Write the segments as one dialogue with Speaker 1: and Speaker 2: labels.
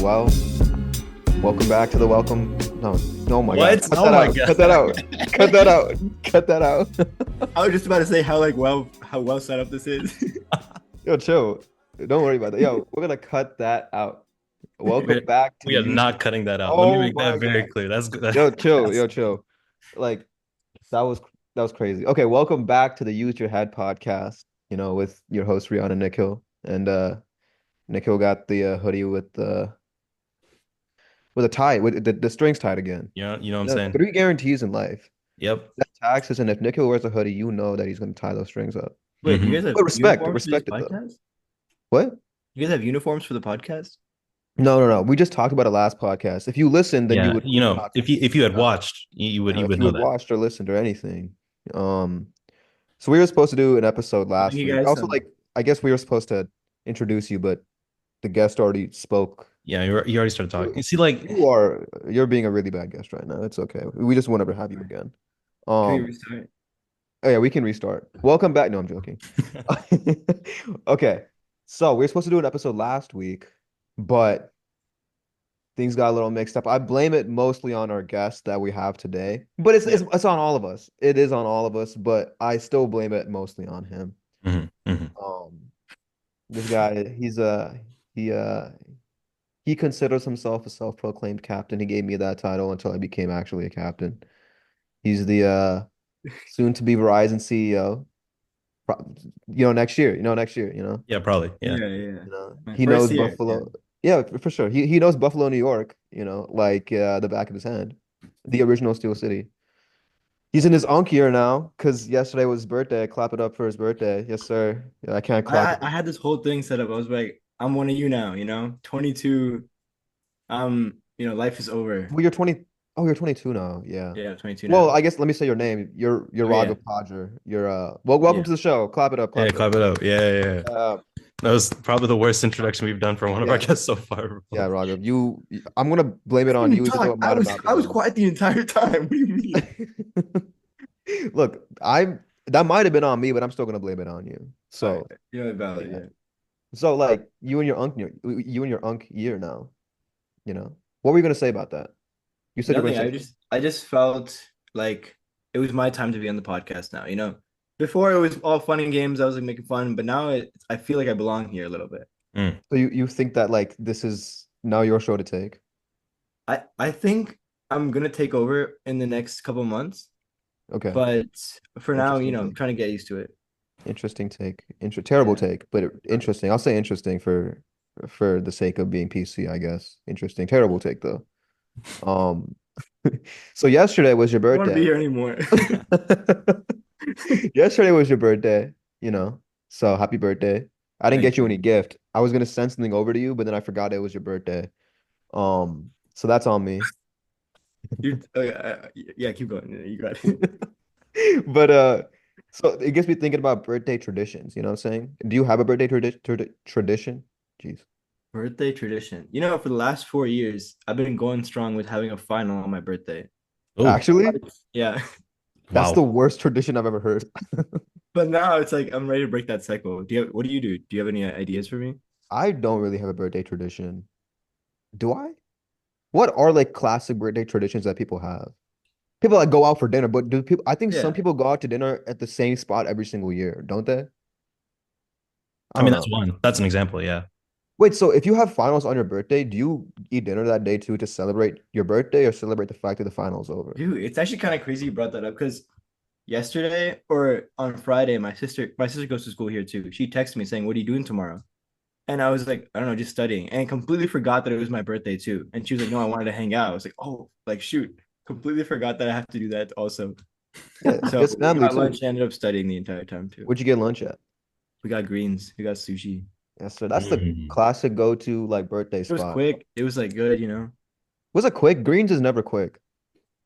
Speaker 1: Well, welcome back to the welcome. No, oh my God.
Speaker 2: What?
Speaker 1: Cut
Speaker 2: Oh
Speaker 1: that
Speaker 2: my
Speaker 1: out.
Speaker 2: God.
Speaker 1: Cut that out. Cut that out. Cut that out.
Speaker 2: I was just about to say how well set up this is.
Speaker 1: Yo, chill. Don't worry about that. Yo, we're gonna cut that out. Welcome
Speaker 2: We
Speaker 1: back to
Speaker 2: we
Speaker 1: the
Speaker 2: are not
Speaker 1: YouTube.
Speaker 2: cutting that out. Let me
Speaker 1: Oh
Speaker 2: make that
Speaker 1: my
Speaker 2: very
Speaker 1: God.
Speaker 2: clear. That's good.
Speaker 1: Yo, chill. Yo, chill. Like that was crazy. Okay, welcome back to the Use Your Head podcast. With your host Riyan and Nikhil. And Nikhil got the hoodie with a tie with the strings tied again.
Speaker 2: You know what I'm saying?
Speaker 1: Three guarantees in life.
Speaker 2: Yep.
Speaker 1: That taxes, and if Nikhil wears a hoodie, you know that he's going to tie those strings up.
Speaker 2: Wait, you
Speaker 1: But
Speaker 2: guys have
Speaker 1: respect,
Speaker 2: uniforms for this
Speaker 1: respect it though.
Speaker 2: podcast?
Speaker 1: What?
Speaker 2: You guys have uniforms for the podcast?
Speaker 1: No, no, no. We just talked about it last podcast. If you listen, then you
Speaker 2: Yeah,
Speaker 1: would know we're not
Speaker 2: if you had
Speaker 1: about.
Speaker 2: watched, you
Speaker 1: If
Speaker 2: would
Speaker 1: you
Speaker 2: know
Speaker 1: had
Speaker 2: that.
Speaker 1: watched or listened or anything. Um, so we were supposed to do an episode
Speaker 2: I think
Speaker 1: last
Speaker 2: you
Speaker 1: week.
Speaker 2: guys
Speaker 1: Also,
Speaker 2: have.
Speaker 1: like I guess we were supposed to introduce you, but the guest already spoke.
Speaker 2: Yeah, you already started talking.
Speaker 1: You
Speaker 2: You see, like,
Speaker 1: you're being a really bad guest right now. It's okay. We just won't ever have you again.
Speaker 2: Can we
Speaker 1: Um,
Speaker 2: restart?
Speaker 1: Oh yeah, we can restart. Welcome back. No, I'm joking. Okay. So we are supposed to do an episode last week, but things got a little mixed up. I blame it mostly on our guest that we have today, but
Speaker 2: Yeah.
Speaker 1: it's on all of us. It is on all of us, but I still blame it mostly on him.
Speaker 2: Hmm.
Speaker 1: Um, this guy, he uh he considers himself a self-proclaimed captain. He gave me that title until I became actually a captain. He's the soon to be Verizon CEO. Next year, next year,
Speaker 2: Yeah, probably. Yeah.
Speaker 1: he
Speaker 2: First
Speaker 1: knows
Speaker 2: year. Yeah.
Speaker 1: Buffalo. Yeah, for sure. He knows Buffalo, New York, like the back of his hand. The original Steel City. He's in his unk year now because yesterday was his birthday. Clap it up for his birthday. Yes, sir. Yeah, I can't clap
Speaker 2: I
Speaker 1: it.
Speaker 2: had this whole thing set up. I was like, I'm one of you now, 22. Life is over.
Speaker 1: Well, you're 20. Oh, you're 22 now. Yeah.
Speaker 2: Yeah, 22
Speaker 1: Well,
Speaker 2: now.
Speaker 1: I guess let me say your name. You're
Speaker 2: Oh yeah.
Speaker 1: Raghav Podger. You're well, welcome
Speaker 2: Yeah.
Speaker 1: to the show. Clap it up,
Speaker 2: Yeah,
Speaker 1: clap it up.
Speaker 2: clap it up. Yeah, yeah, yeah.
Speaker 1: Uh,
Speaker 2: That was probably the worst introduction we've done for one of our
Speaker 1: yeah,
Speaker 2: guests so far.
Speaker 1: yeah, Raghav. I'm gonna blame
Speaker 2: I
Speaker 1: it
Speaker 2: didn't
Speaker 1: on
Speaker 2: even
Speaker 1: you, even though
Speaker 2: talk.
Speaker 1: it
Speaker 2: I
Speaker 1: might have
Speaker 2: was
Speaker 1: not
Speaker 2: I
Speaker 1: been
Speaker 2: was
Speaker 1: you.
Speaker 2: quiet the entire time. What do you mean?
Speaker 1: Look, that might have been on me, but I'm still gonna blame it on you.
Speaker 2: All right.
Speaker 1: So
Speaker 2: Yeah, valid.
Speaker 1: yeah.
Speaker 2: Yeah.
Speaker 1: So like you and your unk year now, What were you gonna say about that? You said you're gonna
Speaker 2: Nothing.
Speaker 1: say
Speaker 2: I just felt like it was my time to be on the podcast now. Before it was all fun and games. I was like making fun, but now I feel like I belong here a little bit.
Speaker 1: something. So you think that like this is now your show to take?
Speaker 2: I think I'm gonna take over in the next couple months,
Speaker 1: Okay.
Speaker 2: but for now,
Speaker 1: Interesting
Speaker 2: I'm
Speaker 1: take.
Speaker 2: trying to get used to it.
Speaker 1: Interesting take. Terrible
Speaker 2: Yeah.
Speaker 1: take, but interesting. I'll say interesting for the sake of being PC, I guess. Interesting. Terrible take though. Um so yesterday was your
Speaker 2: I don't want to be
Speaker 1: birthday.
Speaker 2: here anymore.
Speaker 1: Yesterday was your birthday, So happy birthday. I didn't
Speaker 2: Thank
Speaker 1: get you
Speaker 2: you.
Speaker 1: any gift. I was gonna send something over to you, but then I forgot it was your birthday. So that's on me.
Speaker 2: Yeah, keep going. Yeah, you got it.
Speaker 1: But so it gets me thinking about birthday traditions, you know what I'm saying? Do you have a birthday tradition? Jeez.
Speaker 2: Birthday tradition. For the last 4 years, I've been going strong with having a final on my birthday. Oh,
Speaker 1: Actually,
Speaker 2: Yeah.
Speaker 1: that's the
Speaker 2: wow.
Speaker 1: worst tradition I've ever heard.
Speaker 2: But now it's like I'm ready to break that cycle. What do you do? Do you have any ideas for me?
Speaker 1: I don't really have a birthday tradition. Do I? What are like classic birthday traditions that people have? People like go out for dinner, but do people? I think some
Speaker 2: Yeah.
Speaker 1: people go out to dinner at the same spot every single year, don't they? I
Speaker 2: I
Speaker 1: don't
Speaker 2: mean,
Speaker 1: know.
Speaker 2: that's one. That's an example. Yeah.
Speaker 1: Wait, so if you have finals on your birthday, do you eat dinner that day too to celebrate your birthday or celebrate the fact that the final's over?
Speaker 2: Dude, it's actually kind of crazy you brought that up because yesterday or on Friday, my sister goes to school here too. She texted me saying, "What are you doing tomorrow?" And I was like, I don't know, just studying, and completely forgot that it was my birthday too. And she was like, "No, I wanted to hang out." I was like, "Oh, like shoot, completely forgot that I have to do that also."
Speaker 1: Yeah,
Speaker 2: So
Speaker 1: it's
Speaker 2: we
Speaker 1: family
Speaker 2: got lunch
Speaker 1: too.
Speaker 2: and ended up studying the entire time too.
Speaker 1: Where'd you get lunch at?
Speaker 2: We got greens, we got sushi.
Speaker 1: Yeah, so that's the
Speaker 2: Mm.
Speaker 1: classic go-to like birthday
Speaker 2: It was
Speaker 1: spot.
Speaker 2: quick. It was like good.
Speaker 1: Was it quick? Greens is never quick.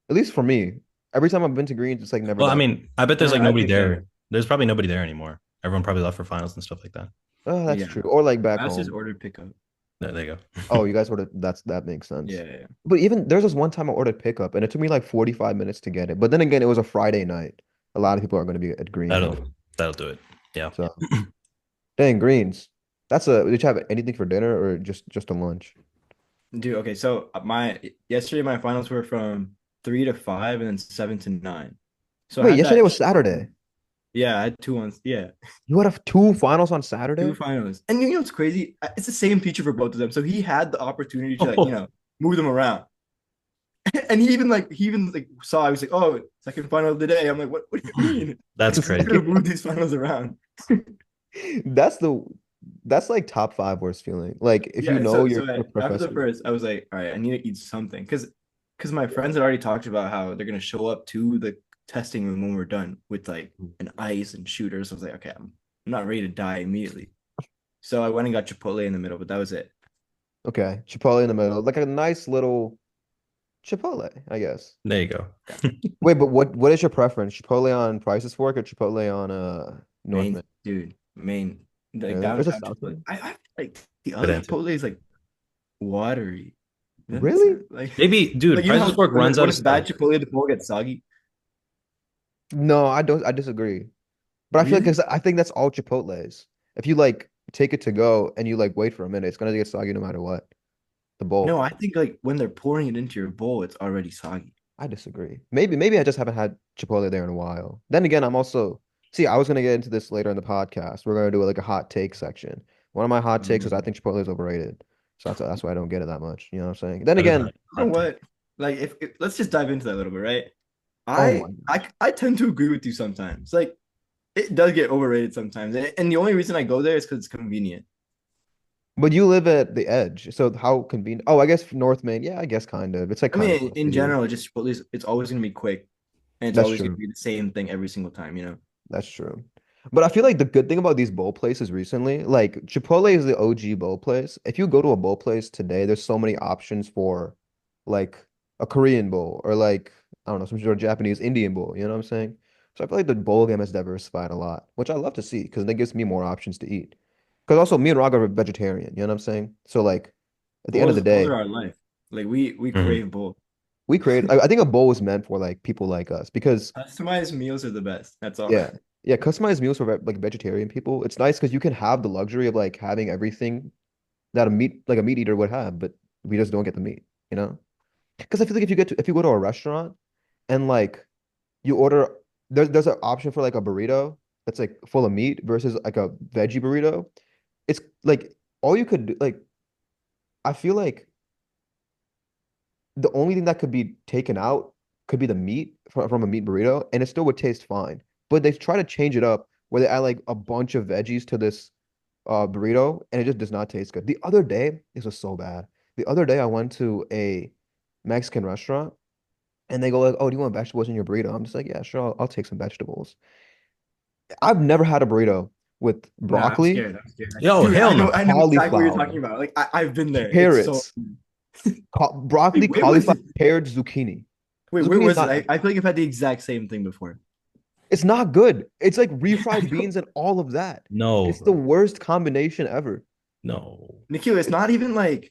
Speaker 1: At least for me. Every time I've been to Greens, it's like never
Speaker 2: Well, I
Speaker 1: that.
Speaker 2: mean, I bet there's like
Speaker 1: I
Speaker 2: nobody
Speaker 1: think so.
Speaker 2: there. There's probably nobody there anymore. Everyone probably left for finals and stuff like that.
Speaker 1: Oh, that's
Speaker 2: Yeah.
Speaker 1: true. Or like back
Speaker 2: I just
Speaker 1: home.
Speaker 2: ordered pickup.
Speaker 1: Oh,
Speaker 2: There you go.
Speaker 1: you guys ordered that makes sense.
Speaker 2: Yeah.
Speaker 1: But even there's this one time I ordered pickup and it took me like 45 minutes to get it. But then again, it was a Friday night. A lot of people are going to be at Greens
Speaker 2: That'll
Speaker 1: on.
Speaker 2: that'll do it. Yeah.
Speaker 1: So dang, Greens. Did you have anything for dinner or just a lunch?
Speaker 2: Dude, okay, so my yesterday my finals were from 3 to 5 and then 7 to 9. So I
Speaker 1: Wait,
Speaker 2: had
Speaker 1: yesterday
Speaker 2: that
Speaker 1: was
Speaker 2: short
Speaker 1: Saturday.
Speaker 2: one. Yeah, I had two ones. Yeah,
Speaker 1: You had two finals on
Speaker 2: two
Speaker 1: Saturday?
Speaker 2: finals. And you know what's crazy? It's the same teacher for both of them. So he had the opportunity to like, move them around. And he even saw I was like, oh, second final of the day. I'm like, what do you mean?
Speaker 3: That's
Speaker 2: You could
Speaker 3: crazy.
Speaker 2: have moved these finals around.
Speaker 1: That's the that's like top five worst feeling. Like if you
Speaker 2: Yeah,
Speaker 1: know
Speaker 2: so
Speaker 1: your
Speaker 2: after the
Speaker 1: professor.
Speaker 2: first, I was like, all right, I need to eat something because my friends had already talked about how they're gonna show up to the testing room when we're done with like an ice and shooters. I was like, okay, I'm not ready to die immediately. So I went and got Chipotle in the middle, but that was it.
Speaker 1: Okay, Chipotle in the middle, like a nice little Chipotle, I guess.
Speaker 3: There you go.
Speaker 2: Yeah.
Speaker 1: Wait, but what is your preference? Chipotle on Price's Fork or Chipotle on
Speaker 2: Main
Speaker 1: Northman?
Speaker 2: dude, main like
Speaker 1: Really? There's a
Speaker 2: downtown
Speaker 1: South
Speaker 2: Chipotle.
Speaker 1: Main?
Speaker 2: I like the
Speaker 3: Good
Speaker 2: other
Speaker 3: answer.
Speaker 2: Chipotle is like watery. Does that make
Speaker 1: Really?
Speaker 2: sense? Like,
Speaker 3: Maybe, dude,
Speaker 2: like you know
Speaker 3: Prices
Speaker 2: how
Speaker 3: Pork
Speaker 2: when
Speaker 3: runs out
Speaker 2: when
Speaker 3: of
Speaker 2: it's bad
Speaker 3: spice.
Speaker 2: Chipotle, the bowl gets soggy.
Speaker 1: No, I don't. I disagree. But I feel like
Speaker 2: Really?
Speaker 1: 'cause I think that's all Chipotles. If you like take it to go and you like wait for a minute, it's gonna get soggy no matter what. The
Speaker 2: No,
Speaker 1: bowl.
Speaker 2: I think like when they're pouring it into your bowl, it's already soggy.
Speaker 1: I disagree. Maybe I just haven't had Chipotle there in a while. Then again, I'm also see, I was gonna get into this later in the podcast. We're gonna do like a hot take section. One of my hot takes is I
Speaker 2: Mm.
Speaker 1: think Chipotle is overrated. So that's why I don't get it that much. You know what I'm saying? Then
Speaker 3: That is a
Speaker 1: again,
Speaker 2: You know
Speaker 3: hot take.
Speaker 2: what? Like if let's just dive into that a little bit, right?
Speaker 1: oh my
Speaker 2: I tend to agree with you sometimes. Like it does get overrated sometimes, and the only reason I go there is because it's convenient.
Speaker 1: but you live at the edge, so how convenient. Oh, I guess North Main. Yeah, I guess kind of. It's like
Speaker 2: I
Speaker 1: kind of
Speaker 2: mean,
Speaker 1: close to
Speaker 2: in
Speaker 1: you.
Speaker 2: general, just Chipotle's it's always gonna be quick, and it's
Speaker 1: That's
Speaker 2: always gonna
Speaker 1: true.
Speaker 2: be the same thing every single time.
Speaker 1: That's true. But I feel like the good thing about these bowl places recently, like Chipotle is the OG bowl place. If you go to a bowl place today, there's so many options for like a Korean bowl or like, I don't know, some sort of Japanese Indian bowl. You know what I'm saying? So I feel like the bowl game has diversified a lot, which I love to see because it gives me more options to eat. Because also me and Raghav are vegetarian. You know what I'm saying? So like at the end of the
Speaker 2: Bowls
Speaker 1: day,
Speaker 2: are our life. Like we
Speaker 3: Mhm.
Speaker 2: crave bowl.
Speaker 1: we create, I think a bowl is meant for like people like us because
Speaker 2: Customized meals are the best. That's all.
Speaker 1: yeah. Yeah, customized meals for like vegetarian people. It's nice because you can have the luxury of like having everything that a meat eater would have, but we just don't get the meat, you know? Because I feel like if you go to a restaurant and like you order there's an option for like a burrito that's like full of meat versus like a veggie burrito. It's like all you could do, like I feel like the only thing that could be taken out could be the meat from a meat burrito, and it still would taste fine. But they try to change it up where they add like a bunch of veggies to this burrito, and it just does not taste good. The other day, this was so bad. The other day, I went to a Mexican restaurant, and they go like, "Oh, do you want vegetables in your burrito?" I'm just like, "Yeah, sure, I'll take some vegetables." I've never had a burrito with
Speaker 2: Nah, I'm
Speaker 1: broccoli,
Speaker 2: scared. I'm scared.
Speaker 3: Yo,
Speaker 2: Dude,
Speaker 3: hell no.
Speaker 2: I know exactly what you're
Speaker 1: cauliflower,
Speaker 2: talking about. Like I've been there. It's so
Speaker 1: carrots, broccoli,
Speaker 2: wait, where was
Speaker 1: cauliflower,
Speaker 2: it?
Speaker 1: carrots, zucchini.
Speaker 2: Wait, where
Speaker 1: Zucchini is
Speaker 2: was it?
Speaker 1: not.
Speaker 2: I feel like I've had the exact same thing before.
Speaker 1: It's not good. It's like
Speaker 2: I
Speaker 1: refried
Speaker 2: know.
Speaker 1: beans and all of that.
Speaker 3: No,
Speaker 1: It's the
Speaker 3: bro.
Speaker 1: worst combination ever.
Speaker 3: No.
Speaker 2: Nikhil, it's not even like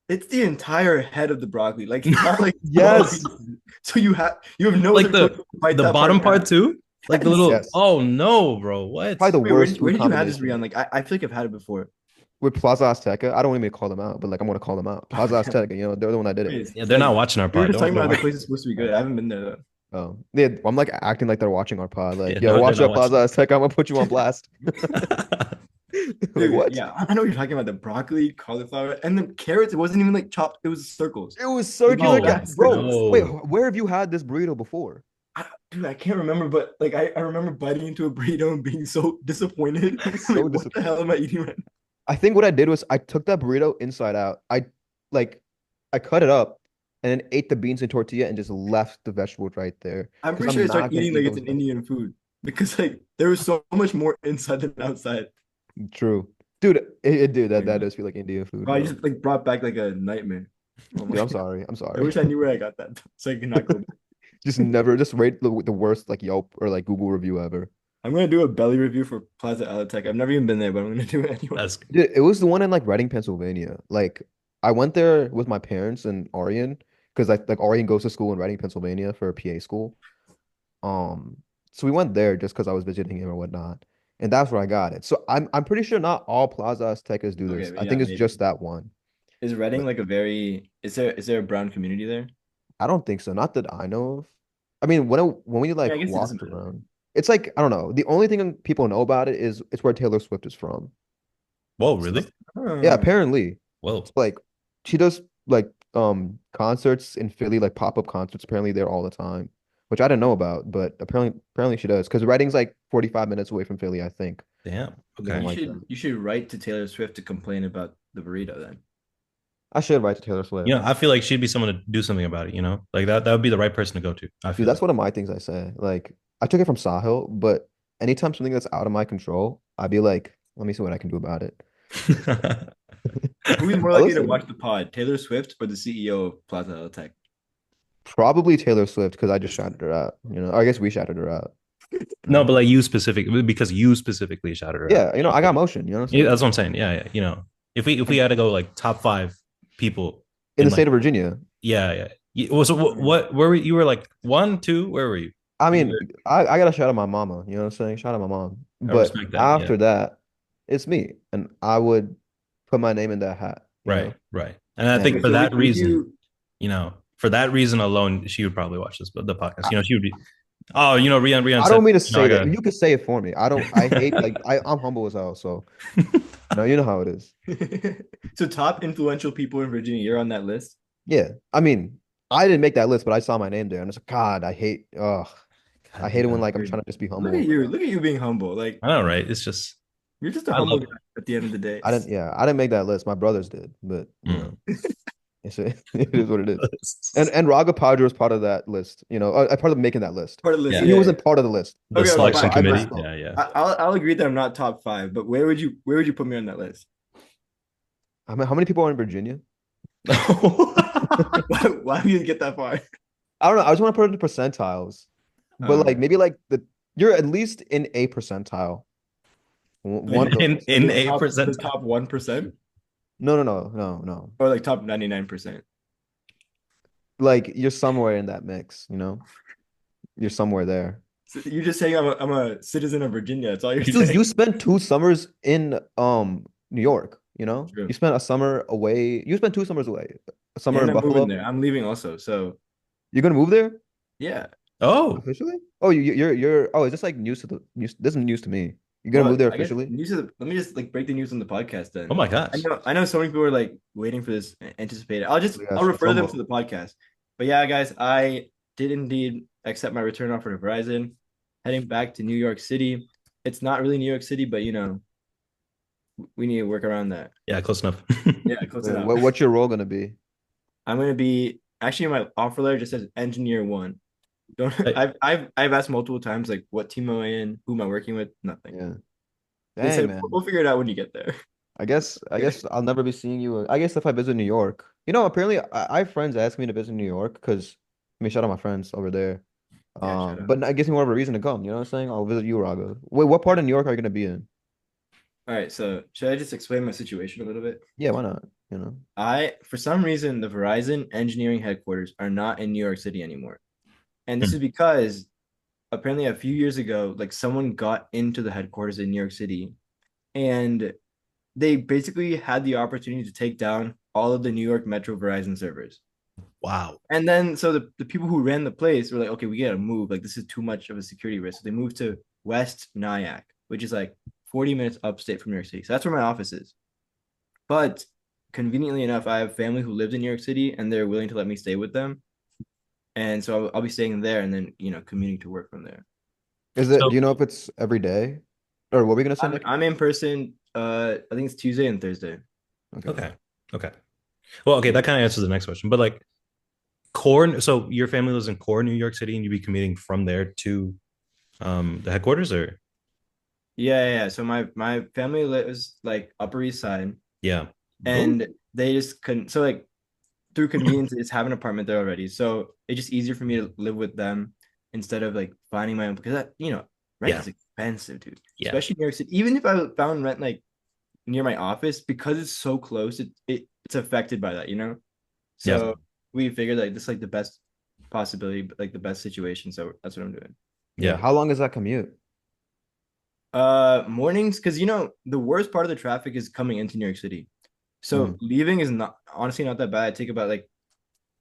Speaker 2: it's the entire head of the broccoli. Like it's not like small
Speaker 1: Yes.
Speaker 2: pieces. So you have no
Speaker 3: Like
Speaker 2: other choice to bite
Speaker 3: the
Speaker 2: that part
Speaker 3: bottom
Speaker 2: in half.
Speaker 3: part too? Like the
Speaker 2: Yes.
Speaker 3: little,
Speaker 1: Yes.
Speaker 3: oh no, bro. What?
Speaker 1: Probably the
Speaker 2: Wait, where,
Speaker 1: worst
Speaker 2: where
Speaker 1: food
Speaker 2: did you have this,
Speaker 1: combination.
Speaker 2: Riyan? Like I feel like I've had it before.
Speaker 1: With Plaza Azteca. I don't want even call them out, but like I'm gonna call them out. Plaza Azteca, they're the one that did it.
Speaker 2: Wait,
Speaker 3: Yeah, they're not
Speaker 2: like
Speaker 3: watching our
Speaker 2: you were
Speaker 3: pod.
Speaker 2: just talking
Speaker 3: Don't
Speaker 2: about the
Speaker 3: worry.
Speaker 2: place is supposed to be good. I haven't been there though.
Speaker 1: Oh, yeah, I'm like acting like they're watching our pod.
Speaker 3: Yeah,
Speaker 1: Like, yo,
Speaker 3: no, they're
Speaker 1: watch
Speaker 3: not
Speaker 1: out, Plaza
Speaker 3: watching.
Speaker 1: Azteca. I'm gonna put you on blast. Like
Speaker 2: Dude,
Speaker 1: what?
Speaker 2: yeah, I know what you're talking about the broccoli, cauliflower, and the carrots. It wasn't even like chopped, it was circles.
Speaker 1: It was
Speaker 2: Like the
Speaker 1: circular,
Speaker 2: exact
Speaker 1: bro.
Speaker 2: circles.
Speaker 1: Wait,
Speaker 3: No.
Speaker 1: where have you had this burrito before?
Speaker 2: Dude, I can't remember, but like I remember biting into a burrito and being so disappointed. I'm like,
Speaker 1: So
Speaker 2: what the
Speaker 1: disappointed.
Speaker 2: hell am I eating right
Speaker 1: I think what I did was I took that burrito inside out. Like I cut it up and then ate the beans and tortilla and just left the vegetables right there
Speaker 2: I'm
Speaker 1: because
Speaker 2: pretty sure
Speaker 1: I'm
Speaker 2: I started
Speaker 1: not gonna
Speaker 2: eating
Speaker 1: eat
Speaker 2: like it's
Speaker 1: those
Speaker 2: an
Speaker 1: vegetables.
Speaker 2: Indian food because like there was so much more inside than outside.
Speaker 1: True, dude. Dude,
Speaker 2: Like,
Speaker 1: that does feel like Indian food,
Speaker 2: bro, I
Speaker 1: bro.
Speaker 2: just like brought back like a nightmare. Oh my
Speaker 1: Dude, I'm
Speaker 2: God.
Speaker 1: sorry. I'm
Speaker 2: I
Speaker 1: sorry.
Speaker 2: wish I knew where I got that so I could not go back.
Speaker 1: Just never, just rate the worst like Yelp or like Google review ever.
Speaker 2: I'm gonna do a belly review for Plaza Alatech. I've never even been there, but I'm gonna do it anyway.
Speaker 3: That's
Speaker 1: Dude, it was the one in like Reading, Pennsylvania. Like I went there with my parents and Arian because like Arian goes to school in Reading, Pennsylvania for a PA school. Um, so we went there just because I was visiting him or whatnot, and that's where I got it. So I'm pretty sure not all Plaza Aztecas do
Speaker 2: Okay,
Speaker 1: this.
Speaker 2: but
Speaker 1: I
Speaker 2: yeah,
Speaker 1: think it's
Speaker 2: maybe.
Speaker 1: just that one.
Speaker 2: Is Reading like a very is there a brown community there?
Speaker 1: I don't think so. Not that I know of. I mean, when we
Speaker 2: I mean, I
Speaker 1: like
Speaker 2: guess it doesn't
Speaker 1: walked
Speaker 2: matter.
Speaker 1: around, it's like I don't know. The only thing people know about it is it's where Taylor Swift is from.
Speaker 3: Whoa,
Speaker 1: So
Speaker 3: really?
Speaker 1: yeah,
Speaker 2: Oh.
Speaker 1: apparently,
Speaker 3: Whoa.
Speaker 1: like she does like concerts in Philly, like pop-up concerts apparently there all the time, which I didn't know about, but apparently she does because Reading's like 45 minutes away from Philly, I think.
Speaker 3: Damn.
Speaker 1: Something
Speaker 3: Okay.
Speaker 2: You
Speaker 1: like
Speaker 2: should
Speaker 1: that.
Speaker 2: you should write to Taylor Swift to complain about the burrito then.
Speaker 1: I should write to Taylor
Speaker 3: You
Speaker 1: Swift.
Speaker 3: know, I feel like she'd be someone to do something about it, you know? Like that would be the right person to go to. I
Speaker 1: Dude,
Speaker 3: feel
Speaker 1: that's
Speaker 3: like.
Speaker 1: one of my things I say. Like I took it from Sahil, but anytime something that's out of my control, I'd be like, let me see what I can do about it.
Speaker 2: Who's more
Speaker 1: I
Speaker 2: likely to
Speaker 1: listen,
Speaker 2: watch the pod, Taylor Swift or the CEO of Plaza Tech?
Speaker 1: probably Taylor Swift because I just shouted her out, you know. Or I guess we shouted her out, you
Speaker 3: No,
Speaker 1: know.
Speaker 3: but like you specifically because you specifically shouted her out.
Speaker 1: Yeah, you know, I got motion, you know what I'm
Speaker 3: Yeah,
Speaker 1: saying?
Speaker 3: that's what I'm saying. Yeah, yeah. You know, if we
Speaker 2: And
Speaker 3: had to go like top five people
Speaker 1: In
Speaker 3: in
Speaker 1: the
Speaker 3: like
Speaker 1: state of Virginia.
Speaker 3: yeah, yeah. Well, so what where were you were like one, two, where were you?
Speaker 1: I
Speaker 2: you
Speaker 1: mean,
Speaker 2: were-
Speaker 1: I gotta shout out my mama, you know what I'm saying? Shout out my mom.
Speaker 3: I
Speaker 1: But
Speaker 3: respect that. Yeah.
Speaker 1: after that, it's me. And I would put my name in that hat, you
Speaker 3: Right,
Speaker 1: know?
Speaker 3: right. And I think
Speaker 1: And
Speaker 2: okay,
Speaker 3: for
Speaker 2: so
Speaker 3: that
Speaker 2: would
Speaker 3: reason,
Speaker 2: you
Speaker 3: for that reason alone, she would probably watch this the podcast. You know, she would be, oh, Rian
Speaker 1: I
Speaker 3: said,
Speaker 1: don't mean to
Speaker 3: you know, I
Speaker 1: say that.
Speaker 3: gotta
Speaker 1: You could say it for me. I hate like I'm humble as hell, so you know how it is.
Speaker 2: so top influential people in Virginia, you're on that list?
Speaker 1: Yeah. I mean, I didn't make that list, but I saw my name there and it's like, God, I
Speaker 3: God
Speaker 1: hate it when
Speaker 3: damn.
Speaker 1: like I'm trying to just be
Speaker 2: Look at
Speaker 1: humble.
Speaker 2: you. Look at you being humble. Like
Speaker 3: I know, right? It's just
Speaker 2: you're just a
Speaker 3: I
Speaker 2: humble
Speaker 3: love
Speaker 2: guy at the end of the day.
Speaker 1: I didn't make that list. My brothers did, but
Speaker 3: it.
Speaker 1: you know, it is what it is.
Speaker 3: Mm.
Speaker 1: And Raga Padre was part of that list, you know, part of making that list.
Speaker 2: Part of the list.
Speaker 3: Yeah.
Speaker 1: He
Speaker 2: Yeah, yeah.
Speaker 1: wasn't part of the list,
Speaker 3: The
Speaker 2: Okay, okay,
Speaker 1: so
Speaker 3: selection
Speaker 2: fine,
Speaker 1: I
Speaker 2: fine.
Speaker 3: committee.
Speaker 1: messed up.
Speaker 3: Yeah, yeah.
Speaker 2: I'll agree that I'm not top five, but where would you put me on that list?
Speaker 1: I mean, how many people are in Virginia?
Speaker 2: Why do you get that far?
Speaker 1: I don't know. I just want to put it in percentiles, but like
Speaker 2: Um,
Speaker 1: maybe like you're at least in a percentile.
Speaker 2: so
Speaker 1: One of those
Speaker 3: In
Speaker 2: the
Speaker 1: percentiles.
Speaker 3: a
Speaker 2: top the
Speaker 3: percentile.
Speaker 2: top 1%
Speaker 1: No.
Speaker 2: or like top 99%.
Speaker 1: Like you're somewhere in that mix, you know? You're somewhere there.
Speaker 2: So you're just saying I'm a citizen of Virginia. That's all you're
Speaker 1: Dude,
Speaker 2: saying.
Speaker 1: you spent 2 summers in New York, you know? You
Speaker 2: True.
Speaker 1: spent a summer away. You spent 2 summers away. A summer
Speaker 2: And
Speaker 1: in
Speaker 2: I'm moving
Speaker 1: Buffalo.
Speaker 2: there. I'm leaving also. So
Speaker 1: You're gonna move there
Speaker 2: yeah.
Speaker 3: Oh,
Speaker 1: officially? Oh, you're oh, is this like news to the news? This is news to me. You're gonna move
Speaker 2: Well,
Speaker 1: there
Speaker 2: I guess
Speaker 1: officially?
Speaker 2: news of let me just like break the news on the podcast
Speaker 3: oh
Speaker 2: then.
Speaker 3: my
Speaker 2: I
Speaker 3: gosh.
Speaker 2: know I know so many people are like waiting for this, anticipated.
Speaker 1: Yeah,
Speaker 2: I'll refer them to
Speaker 1: FOMO.
Speaker 2: the podcast. But yeah, guys, I did indeed accept my return offer to Verizon, heading back to New York City. It's not really New York City, but we need to work around that.
Speaker 3: Yeah, close enough.
Speaker 2: Yeah, close enough.
Speaker 1: What's your role gonna be?
Speaker 2: I'm gonna be actually my offer letter just says engineer one. Don't
Speaker 3: Hey,
Speaker 2: I've asked multiple times like what team am I in? Who am I working with? Nothing.
Speaker 1: Yeah.
Speaker 2: They
Speaker 1: Dang,
Speaker 2: said
Speaker 1: man.
Speaker 2: we'll figure it out when you get there.
Speaker 1: I guess I'll never be seeing you. I guess if I visit New York, you know, apparently I have friends ask me to visit New York because I mean, shout out my friends over there.
Speaker 2: Yeah, shut up.
Speaker 1: But it gives me more of a reason to come. You know what I'm saying? I'll visit you, Raga. Wait, what part of New York are you gonna be in?
Speaker 2: All right, so should I just explain my situation a little bit?
Speaker 1: Yeah, why not? You know?
Speaker 2: For some reason, the Verizon engineering headquarters are not in New York City anymore. And this
Speaker 3: hmm,
Speaker 2: is because apparently a few years ago, like someone got into the headquarters in New York City and they basically had the opportunity to take down all of the New York Metro Verizon servers.
Speaker 3: wow.
Speaker 2: And then so the people who ran the place were like, okay, we gotta move. Like this is too much of a security risk. So they moved to West Nyack, which is like 40 minutes upstate from New York City. So that's where my office is. But conveniently enough, I have family who lives in New York City and they're willing to let me stay with them. And so I'll be staying there and then, commuting to work from there.
Speaker 1: Is it?
Speaker 3: So
Speaker 1: Do you know if it's every day, or what were we gonna say,
Speaker 2: I'm,
Speaker 1: Nick?
Speaker 2: I'm in person. I think it's Tuesday and Thursday.
Speaker 1: Okay.
Speaker 3: okay. Okay. Well, okay, that kind of answers the next question. But like core, so your family lives in core New York City and you'd be commuting from there to the headquarters or
Speaker 2: Yeah, yeah. So my family lives like Upper East Side
Speaker 3: yeah. Oh,
Speaker 2: and they just couldn't. So like through convenience, they just have an apartment there already. So it's just easier for me to live with them instead of like finding my own because rent
Speaker 3: yeah.
Speaker 2: is expensive, dude.
Speaker 3: Yeah.
Speaker 2: Especially in New York City. Even if I found rent like near my office, because it's so close, it's affected by that, you know?
Speaker 3: Yeah.
Speaker 2: So we figured like this is like the best possibility, like the best situation. So that's what I'm doing.
Speaker 1: Yeah.
Speaker 3: Yeah.
Speaker 1: How long is that commute?
Speaker 2: Mornings, because the worst part of the traffic is coming into New York City. So
Speaker 1: Mm.
Speaker 2: leaving is not honestly not that bad. I take about like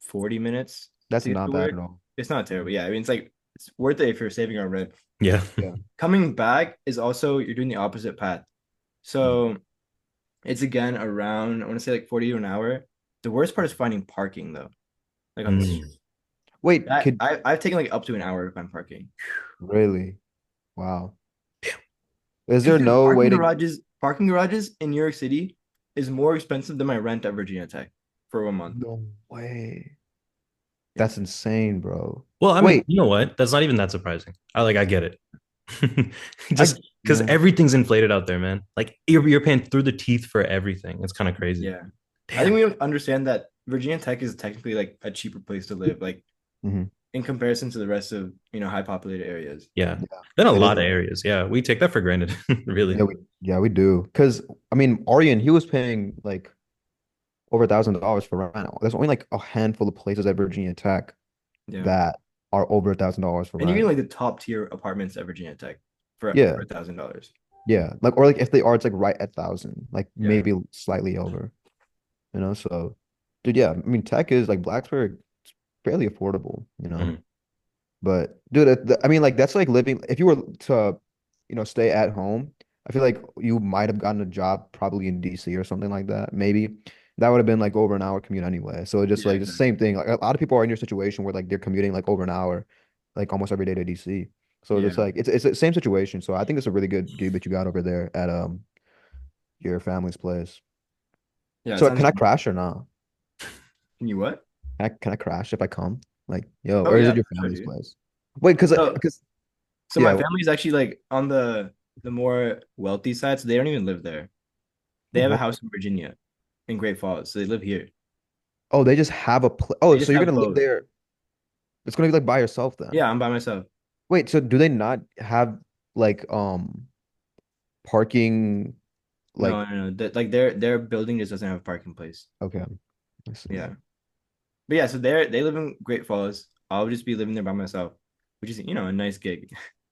Speaker 2: 40 minutes
Speaker 1: That's
Speaker 2: to get
Speaker 1: not
Speaker 2: to
Speaker 1: bad
Speaker 2: work.
Speaker 1: at all.
Speaker 2: It's not terrible. Yeah, I mean it's like it's worth it if you're saving on rent.
Speaker 3: Yeah.
Speaker 1: Yeah.
Speaker 2: Coming back is also you're doing the opposite path.
Speaker 1: Mm.
Speaker 2: So it's again around I want to say like 40 to an hour. The worst part is finding parking though, like on the street.
Speaker 3: Mm.
Speaker 1: Wait,
Speaker 2: That
Speaker 1: could
Speaker 2: I've taken like up to an hour if I'm parking.
Speaker 1: really? Wow. Is
Speaker 2: Because
Speaker 1: there
Speaker 2: dude,
Speaker 1: no way to?
Speaker 2: parking garages in New York City is more expensive than my rent at Virginia Tech for 1 month.
Speaker 1: No way.
Speaker 2: Yeah.
Speaker 1: That's insane, bro.
Speaker 3: Well, I mean,
Speaker 1: Wait,
Speaker 3: you know what? That's not even that surprising. I get it.
Speaker 1: I
Speaker 3: Just because
Speaker 1: yeah.
Speaker 3: everything's inflated out there, man. Like you're paying through the teeth for everything. It's kind of crazy.
Speaker 2: Yeah. I think
Speaker 3: Damn.
Speaker 2: we understand that Virginia Tech is technically like a cheaper place to live, like
Speaker 1: Mhm.
Speaker 2: in comparison to the rest of, high populated areas.
Speaker 3: Yeah.
Speaker 1: Yeah,
Speaker 3: Then a
Speaker 1: it is.
Speaker 3: lot of areas. Yeah. We take that for granted, really.
Speaker 1: Yeah, we do. Because I mean, Aryan, he was paying like over $1,000 for rent. There's only like a handful of places at Virginia Tech
Speaker 2: Yeah.
Speaker 1: that are over $1,000 for
Speaker 2: And you're getting
Speaker 1: rent.
Speaker 2: like the top tier apartments at Virginia Tech for
Speaker 1: Yeah,
Speaker 2: $1,000.
Speaker 1: yeah. Like or like if they are, it's like right at 1,000, like
Speaker 2: Yeah.
Speaker 1: maybe slightly over. So, dude, yeah. I mean, Tech is like Blacksburg, it's fairly affordable.
Speaker 3: Mhm.
Speaker 1: But dude, I mean, like that's like living. If you were to, stay at home, I feel like you might have gotten a job probably in DC or something like that. Maybe that would have been like over an hour commute anyway. So it's just
Speaker 2: Yeah,
Speaker 1: like the
Speaker 2: exactly.
Speaker 1: same thing. Like a lot of people are in your situation where like they're commuting like over an hour, like almost every day to DC. So it's
Speaker 2: Yeah.
Speaker 1: like it's the same situation. So I think it's a really good gig that you got over there at your family's place.
Speaker 2: Yeah, it
Speaker 1: So
Speaker 2: sounds.
Speaker 1: can I crash or not?
Speaker 2: Can you what?
Speaker 1: Can I crash if I come? Like, yo,
Speaker 2: Oh
Speaker 1: or is
Speaker 2: yeah,
Speaker 1: it your
Speaker 2: for sure,
Speaker 1: family's
Speaker 2: dude.
Speaker 1: place? Wait, because
Speaker 2: So
Speaker 1: because
Speaker 2: so my
Speaker 1: yeah.
Speaker 2: family's actually like on the more wealthy side, so they don't even live there. They have a
Speaker 1: What?
Speaker 2: house in Virginia, in Great Falls, so they live here.
Speaker 1: Oh, they just have a pl
Speaker 2: They
Speaker 1: Oh, so
Speaker 2: just
Speaker 1: you're
Speaker 2: have
Speaker 1: gonna live
Speaker 2: both.
Speaker 1: there. It's gonna be like by yourself then.
Speaker 2: Yeah, I'm by myself.
Speaker 1: Wait, so do they not have like parking
Speaker 2: No,
Speaker 1: like
Speaker 2: no, no. Like their building just doesn't have a parking place.
Speaker 1: okay, I see.
Speaker 2: Yeah. But yeah, so they live in Great Falls. I'll just be living there by myself, which is, a nice gig.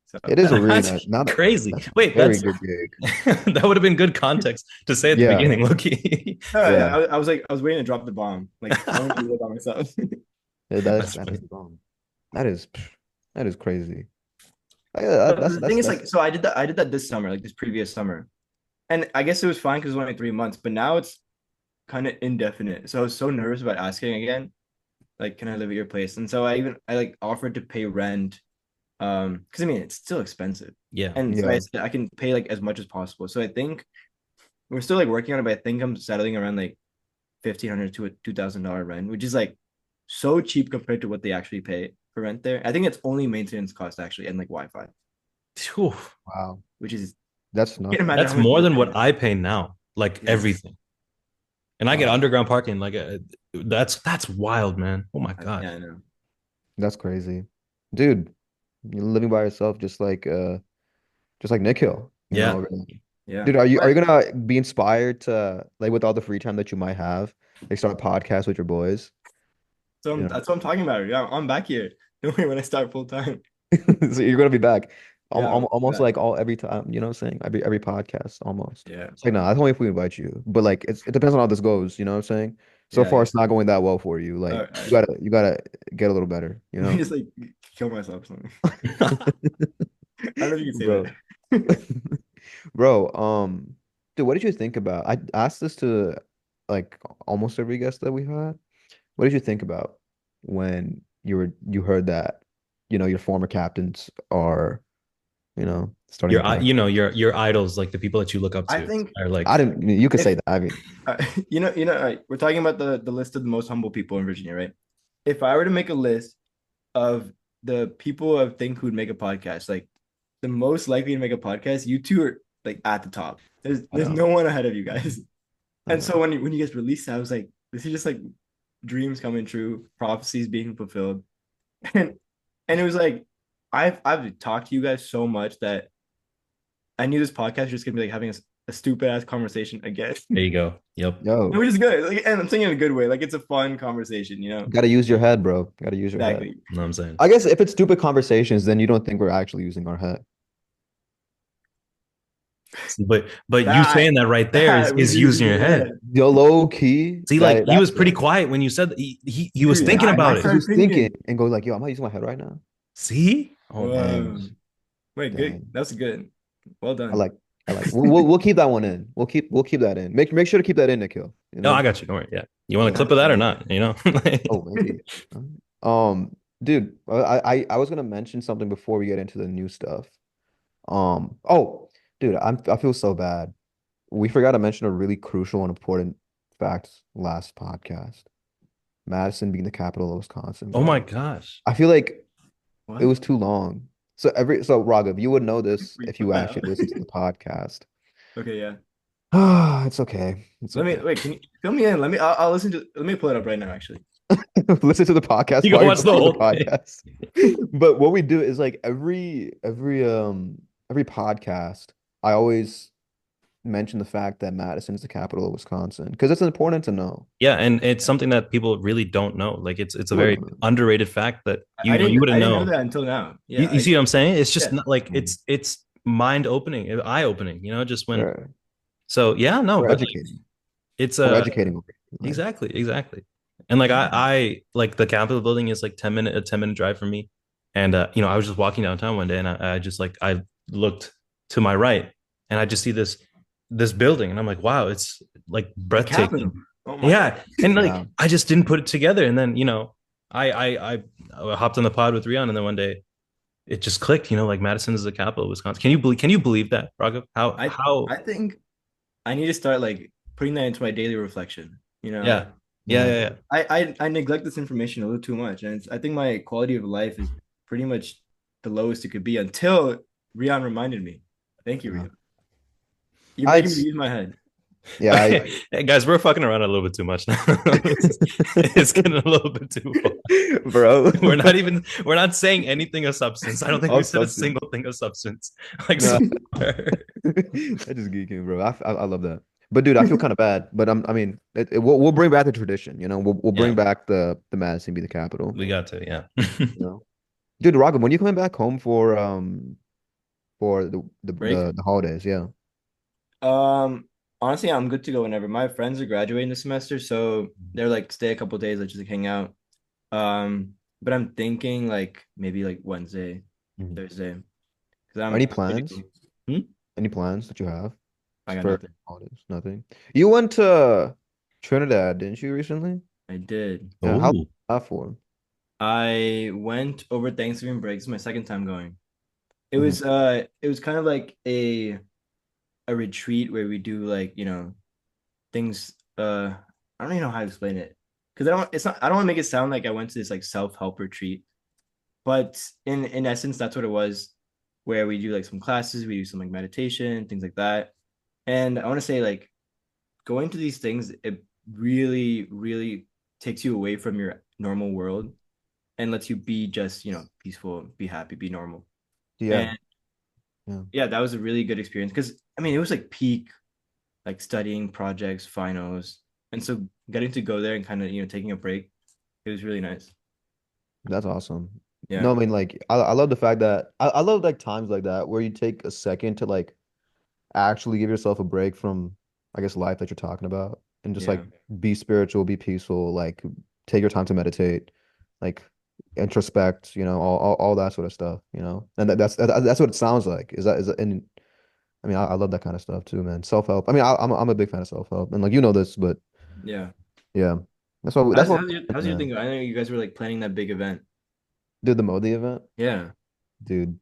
Speaker 2: So
Speaker 1: It is a really
Speaker 3: That's
Speaker 1: nice not a,
Speaker 3: crazy.
Speaker 1: that's a
Speaker 3: Wait,
Speaker 1: very
Speaker 3: that's
Speaker 1: good gig.
Speaker 3: that would have been good context to say at the
Speaker 1: Yeah,
Speaker 3: beginning, Loki.
Speaker 1: yeah.
Speaker 2: I was like, I was waiting to drop the bomb. Like, I want to live by myself.
Speaker 1: Yeah, That's
Speaker 3: That's
Speaker 1: that is
Speaker 3: funny.
Speaker 1: the bomb. That is that is crazy.
Speaker 2: But
Speaker 1: That's
Speaker 2: the thing is,
Speaker 1: that's
Speaker 2: like, so I did that this summer, like this previous summer. And I guess it was fine because it was only 3 months, but now it's kind of indefinite. So I was so nervous about asking again, like, can I live at your place? And so I like offered to pay rent. Because I mean it's still expensive.
Speaker 3: Yeah.
Speaker 2: And so I
Speaker 1: yeah.
Speaker 2: said I can pay like as much as possible. So I think we're still like working on it, but I think I'm settling around like 1,500 to a $2,000 rent, which is like so cheap compared to what they actually pay for rent there. I think it's only maintenance cost actually and like Wi-Fi,
Speaker 3: Phew.
Speaker 1: Wow.
Speaker 2: which is
Speaker 1: That's
Speaker 2: you can
Speaker 1: nothing.
Speaker 2: imagine how
Speaker 3: That's
Speaker 2: much
Speaker 3: more
Speaker 2: more
Speaker 3: than
Speaker 2: rent
Speaker 3: what
Speaker 2: is.
Speaker 3: I pay now. Like
Speaker 2: Yeah.
Speaker 3: everything. And I get
Speaker 1: Wow.
Speaker 3: underground parking. Like that's wild, man. Oh my
Speaker 2: Yeah,
Speaker 3: gosh.
Speaker 2: I know.
Speaker 1: That's crazy. Dude, you're living by yourself just like Nikhil,
Speaker 3: Yeah.
Speaker 1: really.
Speaker 2: Yeah.
Speaker 1: Dude, are you
Speaker 2: But
Speaker 1: gonna be inspired to like with all the free time that you might have, like start a podcast with your boys?
Speaker 2: so
Speaker 1: You
Speaker 2: that's what I'm talking about. Yeah, I'm back here. Don't worry when I start full time.
Speaker 1: So you're gonna be back.
Speaker 2: Yeah, I'm
Speaker 1: Almost
Speaker 2: back.
Speaker 1: like all every time, you know what I'm saying? Every podcast almost.
Speaker 2: Yeah.
Speaker 1: It's like no, that's only if we invite you. But like it depends on how this goes, you know what I'm saying? So
Speaker 2: Yeah,
Speaker 1: far
Speaker 2: yeah.
Speaker 1: it's not going that well for you.
Speaker 2: All
Speaker 1: Like you
Speaker 2: right.
Speaker 1: gotta you gotta get a little better, you
Speaker 2: Let me
Speaker 1: know?
Speaker 2: just like kill myself or something. I don't know if you can say
Speaker 1: Bro.
Speaker 2: that.
Speaker 1: Bro, dude, what did you think about? I asked this to like almost every guest that we had. What did you think about when you heard that, your former captains are, starting a podcast?
Speaker 3: your idols, like the people that you look up
Speaker 2: I
Speaker 3: to,
Speaker 2: think
Speaker 3: are
Speaker 1: I
Speaker 3: like,
Speaker 1: didn't, you could say
Speaker 2: if
Speaker 1: that. I mean,
Speaker 2: we're talking about the list of the most humble people in Virginia, right? If I were to make a list of the people I think who'd make a podcast, like the most likely to make a podcast, you two are like at the top. There's
Speaker 1: I
Speaker 2: there's
Speaker 1: know,
Speaker 2: no one ahead of you guys.
Speaker 1: I
Speaker 2: And so
Speaker 1: know.
Speaker 2: when you guys released that, I was like, this is just like dreams coming true, prophecies being fulfilled. And and it was like I've talked to you guys so much that I knew this podcast was just gonna be like having a stupid ass conversation again.
Speaker 3: there you go. Yep.
Speaker 1: Yo,
Speaker 2: Which is good. Like, and I'm saying it in a good way. Like it's a fun conversation.
Speaker 1: gotta use your head, bro. Gotta use your head.
Speaker 2: Exactly.
Speaker 3: You know what I'm saying?
Speaker 1: I guess if it's stupid conversations, then you don't think we're actually using our head.
Speaker 3: See, but you
Speaker 2: That
Speaker 3: saying that right there is
Speaker 2: that was
Speaker 3: is
Speaker 2: using
Speaker 3: using your
Speaker 2: your
Speaker 3: head.
Speaker 2: head.
Speaker 1: Yo, low key,
Speaker 3: See, like
Speaker 1: that
Speaker 3: he was
Speaker 1: that's
Speaker 3: pretty
Speaker 1: right.
Speaker 3: quiet when you said that. He was
Speaker 2: Dude,
Speaker 3: thinking
Speaker 2: I
Speaker 3: about it.
Speaker 1: Because
Speaker 2: started
Speaker 1: he's thinking
Speaker 2: thinking.
Speaker 1: and goes like, yo, am I using my head right now?
Speaker 3: See? Oh man.
Speaker 2: Whoa. Wait, good.
Speaker 1: Dang.
Speaker 2: That's good. Well
Speaker 1: I
Speaker 2: done.
Speaker 1: like I like we'll keep that one in. We'll keep that in. Make sure to keep that in, Nikhil. You
Speaker 3: No, I
Speaker 1: know?
Speaker 3: got you. Don't worry. Yeah. You want a
Speaker 1: Yeah.
Speaker 3: clip of that or not? You know?
Speaker 1: Oh, maybe. Dude, I was gonna mention something before we get into the new stuff. Oh, dude, I feel so bad. We forgot to mention a really crucial and important fact last podcast. Madison being the capital of Wisconsin,
Speaker 3: Oh my
Speaker 1: bro.
Speaker 3: gosh.
Speaker 1: I feel like it
Speaker 2: What?
Speaker 1: was too long. So Raghav, you would know this
Speaker 2: Wait,
Speaker 1: if
Speaker 2: what
Speaker 1: you
Speaker 2: the
Speaker 1: actually
Speaker 2: hell?
Speaker 1: listened to the podcast.
Speaker 2: Okay, yeah.
Speaker 1: It's okay. It's
Speaker 2: Let me
Speaker 1: okay.
Speaker 2: wait. Can you fill me in? I'll listen to. Let me pull it up right now. Actually.
Speaker 1: Listen to the podcast
Speaker 3: You go
Speaker 1: while you're
Speaker 3: watch the
Speaker 1: listening to the
Speaker 3: whole thing.
Speaker 1: podcast. But what we do is like every podcast, I always mention the fact that Madison is the capital of Wisconsin because it's important to know.
Speaker 3: Yeah, and it's something that people really don't know. Like it's a
Speaker 1: People
Speaker 3: very
Speaker 1: don't know.
Speaker 3: underrated fact that
Speaker 2: I
Speaker 3: you
Speaker 2: didn't.
Speaker 3: wouldn't
Speaker 2: I didn't know
Speaker 3: know.
Speaker 2: that until now. Yeah.
Speaker 3: You see what I'm saying? It's just
Speaker 2: Yeah.
Speaker 3: not like
Speaker 1: Mm.
Speaker 3: it's mind opening, eye opening, just when
Speaker 1: We're,
Speaker 3: so yeah, no,
Speaker 1: we're
Speaker 3: but like
Speaker 1: educating.
Speaker 3: it's
Speaker 1: We're educating over here, right?
Speaker 3: exactly. And like I like the Capitol building is like 10-minute drive from me. And I was just walking downtown one day and I just like I looked to my right and I just see this building and I'm like, wow, it's like
Speaker 2: The capital.
Speaker 3: breathtaking.
Speaker 2: Oh my
Speaker 3: Yeah.
Speaker 2: god.
Speaker 3: And
Speaker 1: Yeah.
Speaker 3: like I just didn't put it together. And then, I hopped on the pod with Riyan and then one day it just clicked, like Madison is the capital of Wisconsin. Can you believe that, Raghav? How
Speaker 2: I think I need to start like putting that into my daily reflection. You know,
Speaker 3: yeah. Yeah,
Speaker 1: Yeah.
Speaker 3: yeah, yeah.
Speaker 2: I neglect this information a little too much, and I think my quality of life is pretty much the lowest it could be until Rian reminded me. Thank you,
Speaker 1: Yeah.
Speaker 2: Rian. You're
Speaker 1: I
Speaker 2: making me
Speaker 1: it's
Speaker 2: use my head.
Speaker 1: yeah, I
Speaker 3: Hey, guys, we're fucking around a little bit too much now. It's getting a little bit too far.
Speaker 1: bro.
Speaker 3: We're not saying anything of substance. I don't think we
Speaker 1: Of
Speaker 3: said a
Speaker 1: substance.
Speaker 3: single thing of substance. Like so
Speaker 1: No. That just geeking, bro. I love that. But dude, I feel kind of bad. But I mean, we'll bring back the tradition. We'll bring
Speaker 3: yeah,
Speaker 1: back the Madison be the capital.
Speaker 3: we got to, yeah.
Speaker 1: You know, dude, Raghav, when you coming back home for
Speaker 2: Break.
Speaker 1: the holidays? Yeah.
Speaker 2: Honestly, I'm good to go whenever. My friends are graduating this semester, so they're like stay a couple days, let's just like, hang out. But I'm thinking like maybe like Wednesday,
Speaker 1: Mhm.
Speaker 2: Thursday, because
Speaker 1: Any
Speaker 2: I'm gonna
Speaker 1: plans?
Speaker 2: go. Hmm?
Speaker 1: Any plans that you have
Speaker 2: I got
Speaker 1: for
Speaker 2: nothing.
Speaker 1: holidays? Nothing. You went to Trinidad, didn't you recently?
Speaker 2: I did.
Speaker 1: Yeah. How
Speaker 3: Oh,
Speaker 1: that for?
Speaker 2: I went over Thanksgiving break. This is my second time going.
Speaker 1: Mhm.
Speaker 2: It was kind of like a retreat where we do like, things I don't even know how to explain it. Because I don't want to make it sound like I went to this like self-help retreat. But in essence, that's what it was, where we do like some classes, we do some like meditation, things like that. And I want to say like going to these things, it really, really takes you away from your normal world and lets you be just, peaceful, be happy, be normal.
Speaker 1: Yeah.
Speaker 2: And
Speaker 1: Yeah.
Speaker 2: yeah, that was a really good experience because I mean it was like peak like studying projects, finals. And so getting to go there and kind of, taking a break, it was really nice.
Speaker 1: That's awesome. No,
Speaker 2: Yeah.
Speaker 1: I mean like I love the fact that I love like times like that where you take a second to like actually give yourself a break from I guess life that you're talking about and just
Speaker 2: Yeah.
Speaker 1: like be spiritual, be peaceful, like take your time to meditate, like introspect, all that sort of stuff, And that's what it sounds like. And I mean I love that kind of stuff too, man. Self-help. I mean I'm a big fan of self-help and like this, but
Speaker 2: Yeah.
Speaker 1: yeah. That's what
Speaker 2: How's your
Speaker 1: yeah.
Speaker 2: thing going? I know you guys were like planning that big event.
Speaker 1: Did the Modi event?
Speaker 2: Yeah.
Speaker 1: Dude,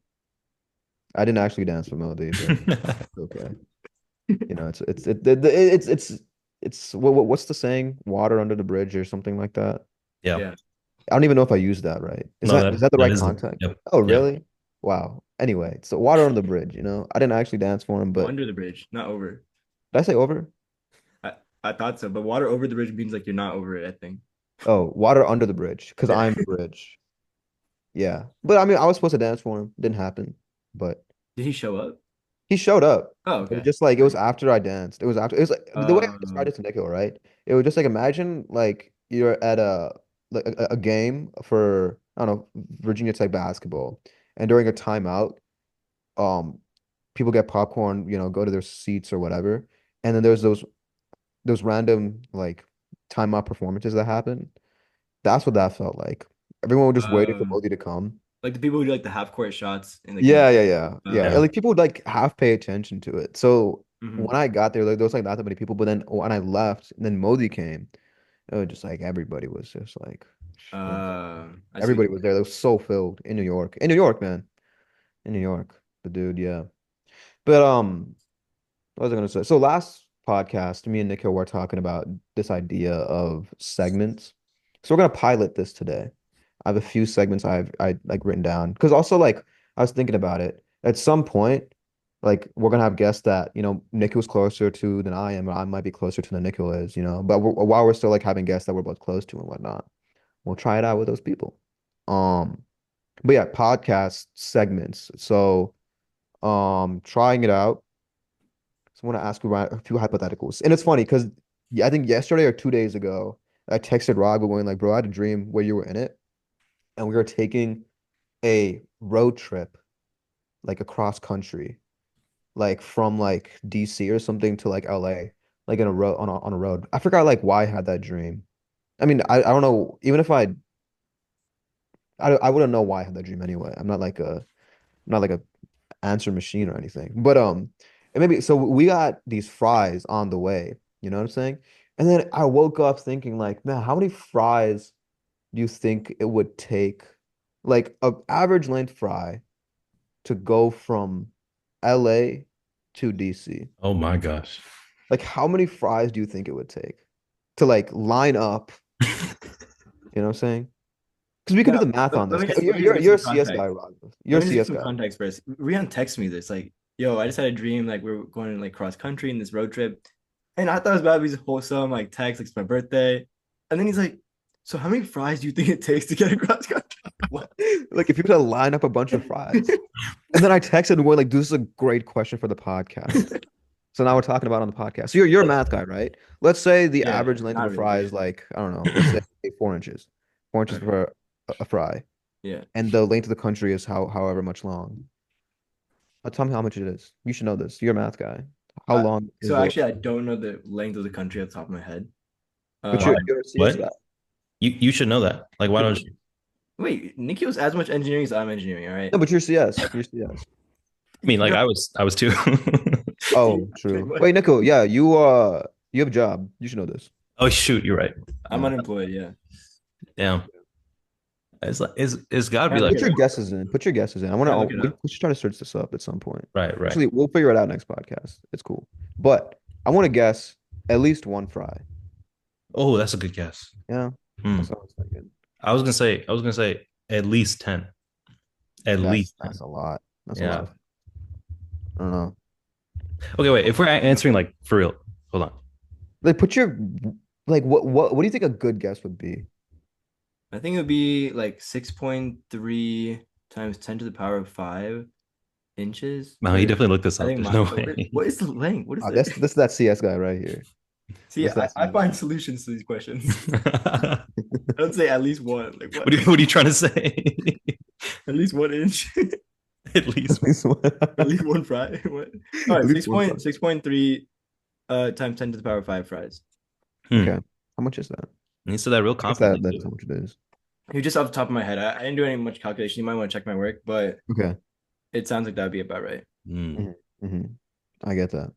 Speaker 1: I didn't actually dance for Modi, but okay. It's what's the saying? Water under the bridge or something like that.
Speaker 3: yeah.
Speaker 2: Yeah.
Speaker 1: I don't even know if I used that right. Is
Speaker 3: No,
Speaker 1: that
Speaker 3: that
Speaker 1: is that the
Speaker 3: that
Speaker 1: right
Speaker 3: is the
Speaker 1: context?
Speaker 3: yep.
Speaker 1: Oh,
Speaker 3: Yeah.
Speaker 1: really? Wow. Anyway, so water under the bridge. I didn't actually dance for him,
Speaker 2: No,
Speaker 1: but
Speaker 2: under the bridge, not over.
Speaker 1: did I say over?
Speaker 2: I, I thought so, but water over the bridge means like you're not over it, I think.
Speaker 1: Oh, water under the bridge, because
Speaker 2: Yeah.
Speaker 1: I'm the bridge. Yeah. But I mean, I was supposed to dance for him. Didn't happen. But
Speaker 2: Did he show up?
Speaker 1: he showed up.
Speaker 2: Oh,
Speaker 1: It was
Speaker 2: okay.
Speaker 1: just like it was after I danced. It was like the way I described
Speaker 2: Um,
Speaker 1: it to Nico, right? It was just like imagine like you're at a game for I don't know Virginia Tech basketball, and during a timeout, um, people get popcorn, go to their seats or whatever. And then there's those random like timeout performances that happen. That's what that felt like. Everyone was just waiting for
Speaker 2: Uh,
Speaker 1: Modi to come.
Speaker 2: like the people who do like the half court shots in the
Speaker 1: Yeah,
Speaker 2: game.
Speaker 1: yeah, yeah, yeah. And,
Speaker 3: Yeah.
Speaker 1: like people would like half pay attention to it. So
Speaker 2: Hmm.
Speaker 1: when I got there, like there was like not that many people. But then when I left, and then Modi came, it was just like everybody was just like, it was-
Speaker 2: I see what
Speaker 1: everybody
Speaker 2: you
Speaker 1: was there. It was so filled in New York. In New York, man. In New York. The dude, yeah. But what was I gonna say? So last podcast, me and Nikhil were talking about this idea of segments. So we're gonna pilot this today. I have a few segments I like written down because also like I was thinking about it. At some point, like we're gonna have guests that Nikhil's closer to than I am, or I might be closer to than Nikhil is, But while we're still like having guests that we're both close to and whatnot, we'll try it out with those people. Um, but yeah, podcast segments. So trying it out. So I want to ask you a few hypotheticals. And it's funny because I think yesterday or 2 days ago, I texted Raghav going like, bro, I had a dream where you were in it. And we were taking a road trip like across country, like from like DC or something to like LA, like in a road on a road. I forgot like why I had that dream. I mean, I don't know, even if I wouldn't know why I had that dream anyway. I'm not like a answer machine or anything. But and maybe so we got these fries on the way, you know what I'm saying? And then I woke up thinking like, man, how many fries do you think it would take, like a average length fry to go from LA to DC?
Speaker 3: Oh my gosh.
Speaker 1: Like how many fries do you think it would take to like line up, you know what I'm saying? Because we could
Speaker 2: Now,
Speaker 1: do the math on
Speaker 2: let
Speaker 1: this.
Speaker 2: me just
Speaker 1: You're
Speaker 2: let me just
Speaker 1: you're
Speaker 2: give
Speaker 1: you're
Speaker 2: some
Speaker 1: a CS guy,
Speaker 2: context.
Speaker 1: Raghav. You're
Speaker 2: Let
Speaker 1: a
Speaker 2: me just give
Speaker 1: CS
Speaker 2: some
Speaker 1: guy.
Speaker 2: context first. Riyan texted me this like, "Yo, I just had a dream like we are going like cross country in this road trip," and I thought it was about to be wholesome like text like it's my birthday, and then he's like, "So how many fries do you think it takes to get across country?" What?
Speaker 1: Like if you were to line up a bunch of fries. And then I texted and we're like, this is a great question for the podcast. So now we're talking about it on the podcast. So you're a math guy, right? Let's say the
Speaker 2: Yeah,
Speaker 1: average length of a
Speaker 2: not
Speaker 1: fry
Speaker 2: really.
Speaker 1: is like, I don't know, let's say 4 inches. 4 inches
Speaker 2: Okay.
Speaker 1: for a fry.
Speaker 2: Yeah.
Speaker 1: And the length of the country is however much long. Tell me how much it is. You should know this. You're a math guy. How long is
Speaker 2: So
Speaker 1: the
Speaker 2: actually, I don't know the length of the country off the top of my head.
Speaker 1: but
Speaker 3: Why?
Speaker 1: you're a CS
Speaker 3: What?
Speaker 1: guy.
Speaker 3: You should know that. Like, why don't you?
Speaker 2: Wait, Nikki was as much engineering as I'm engineering. All right.
Speaker 1: No, but you're CS. You're CS.
Speaker 3: I mean, like
Speaker 2: No.
Speaker 3: I was too.
Speaker 1: Oh,
Speaker 2: Wait,
Speaker 1: true.
Speaker 2: what?
Speaker 1: Wait, Nico, yeah, you have a job. You should know this.
Speaker 3: Oh shoot, you're right.
Speaker 2: I'm
Speaker 1: Yeah.
Speaker 2: unemployed. Yeah.
Speaker 3: Damn. It's like it's gotta
Speaker 2: Can
Speaker 3: be
Speaker 2: I look
Speaker 3: like
Speaker 1: Put
Speaker 2: it
Speaker 1: your
Speaker 2: up?
Speaker 1: guesses in. Put your guesses in. I want
Speaker 2: Can I
Speaker 1: to.
Speaker 2: look it up?
Speaker 1: We should try to search this up at some point.
Speaker 3: right, right.
Speaker 1: Actually, we'll figure it out next podcast. It's cool. But I want to guess at least one fry.
Speaker 3: Oh, that's a good guess.
Speaker 1: Yeah,
Speaker 3: Hmm.
Speaker 1: that's what I was thinking.
Speaker 3: I was gonna say at least 10. At
Speaker 1: That's
Speaker 3: least
Speaker 1: that's
Speaker 3: 10.
Speaker 1: a lot. That's a lot
Speaker 3: Yeah.
Speaker 1: of. I don't know.
Speaker 3: Okay, wait. If we're answering like for real, hold on.
Speaker 1: Like, put your like what do you think a good guess would be?
Speaker 2: I think it would be like 6.3 times 10 to the power of 5 inches.
Speaker 3: No, he
Speaker 2: Or
Speaker 3: definitely looked this
Speaker 2: I
Speaker 3: up.
Speaker 2: think
Speaker 3: There's
Speaker 2: my
Speaker 3: no
Speaker 2: what is,
Speaker 3: way.
Speaker 2: what is the length? What is it?
Speaker 1: This is that CS guy right here.
Speaker 2: See,
Speaker 1: This is that
Speaker 2: I
Speaker 1: CS
Speaker 2: find
Speaker 1: guy.
Speaker 2: solutions to these questions.
Speaker 3: what
Speaker 2: I don't say at least one. Like what?
Speaker 3: what are you trying to say?
Speaker 2: At least 1 inch.
Speaker 3: At least.
Speaker 1: At least one.
Speaker 2: At least one fry. What? All
Speaker 1: At
Speaker 2: right,
Speaker 1: least one fry.
Speaker 2: 6.3 times 10 to the power of 5 fries.
Speaker 1: Okay.
Speaker 3: Hmm.
Speaker 1: How much is that?
Speaker 3: He said that real
Speaker 1: I guess that
Speaker 3: confidently
Speaker 1: that's how
Speaker 3: too.
Speaker 1: much it is.
Speaker 2: You just off the top of my head. I didn't do any much calculation. You might want to check my work, but
Speaker 1: Okay.
Speaker 2: it sounds like that'd be about right.
Speaker 3: Hmm.
Speaker 1: Hmm. I get that.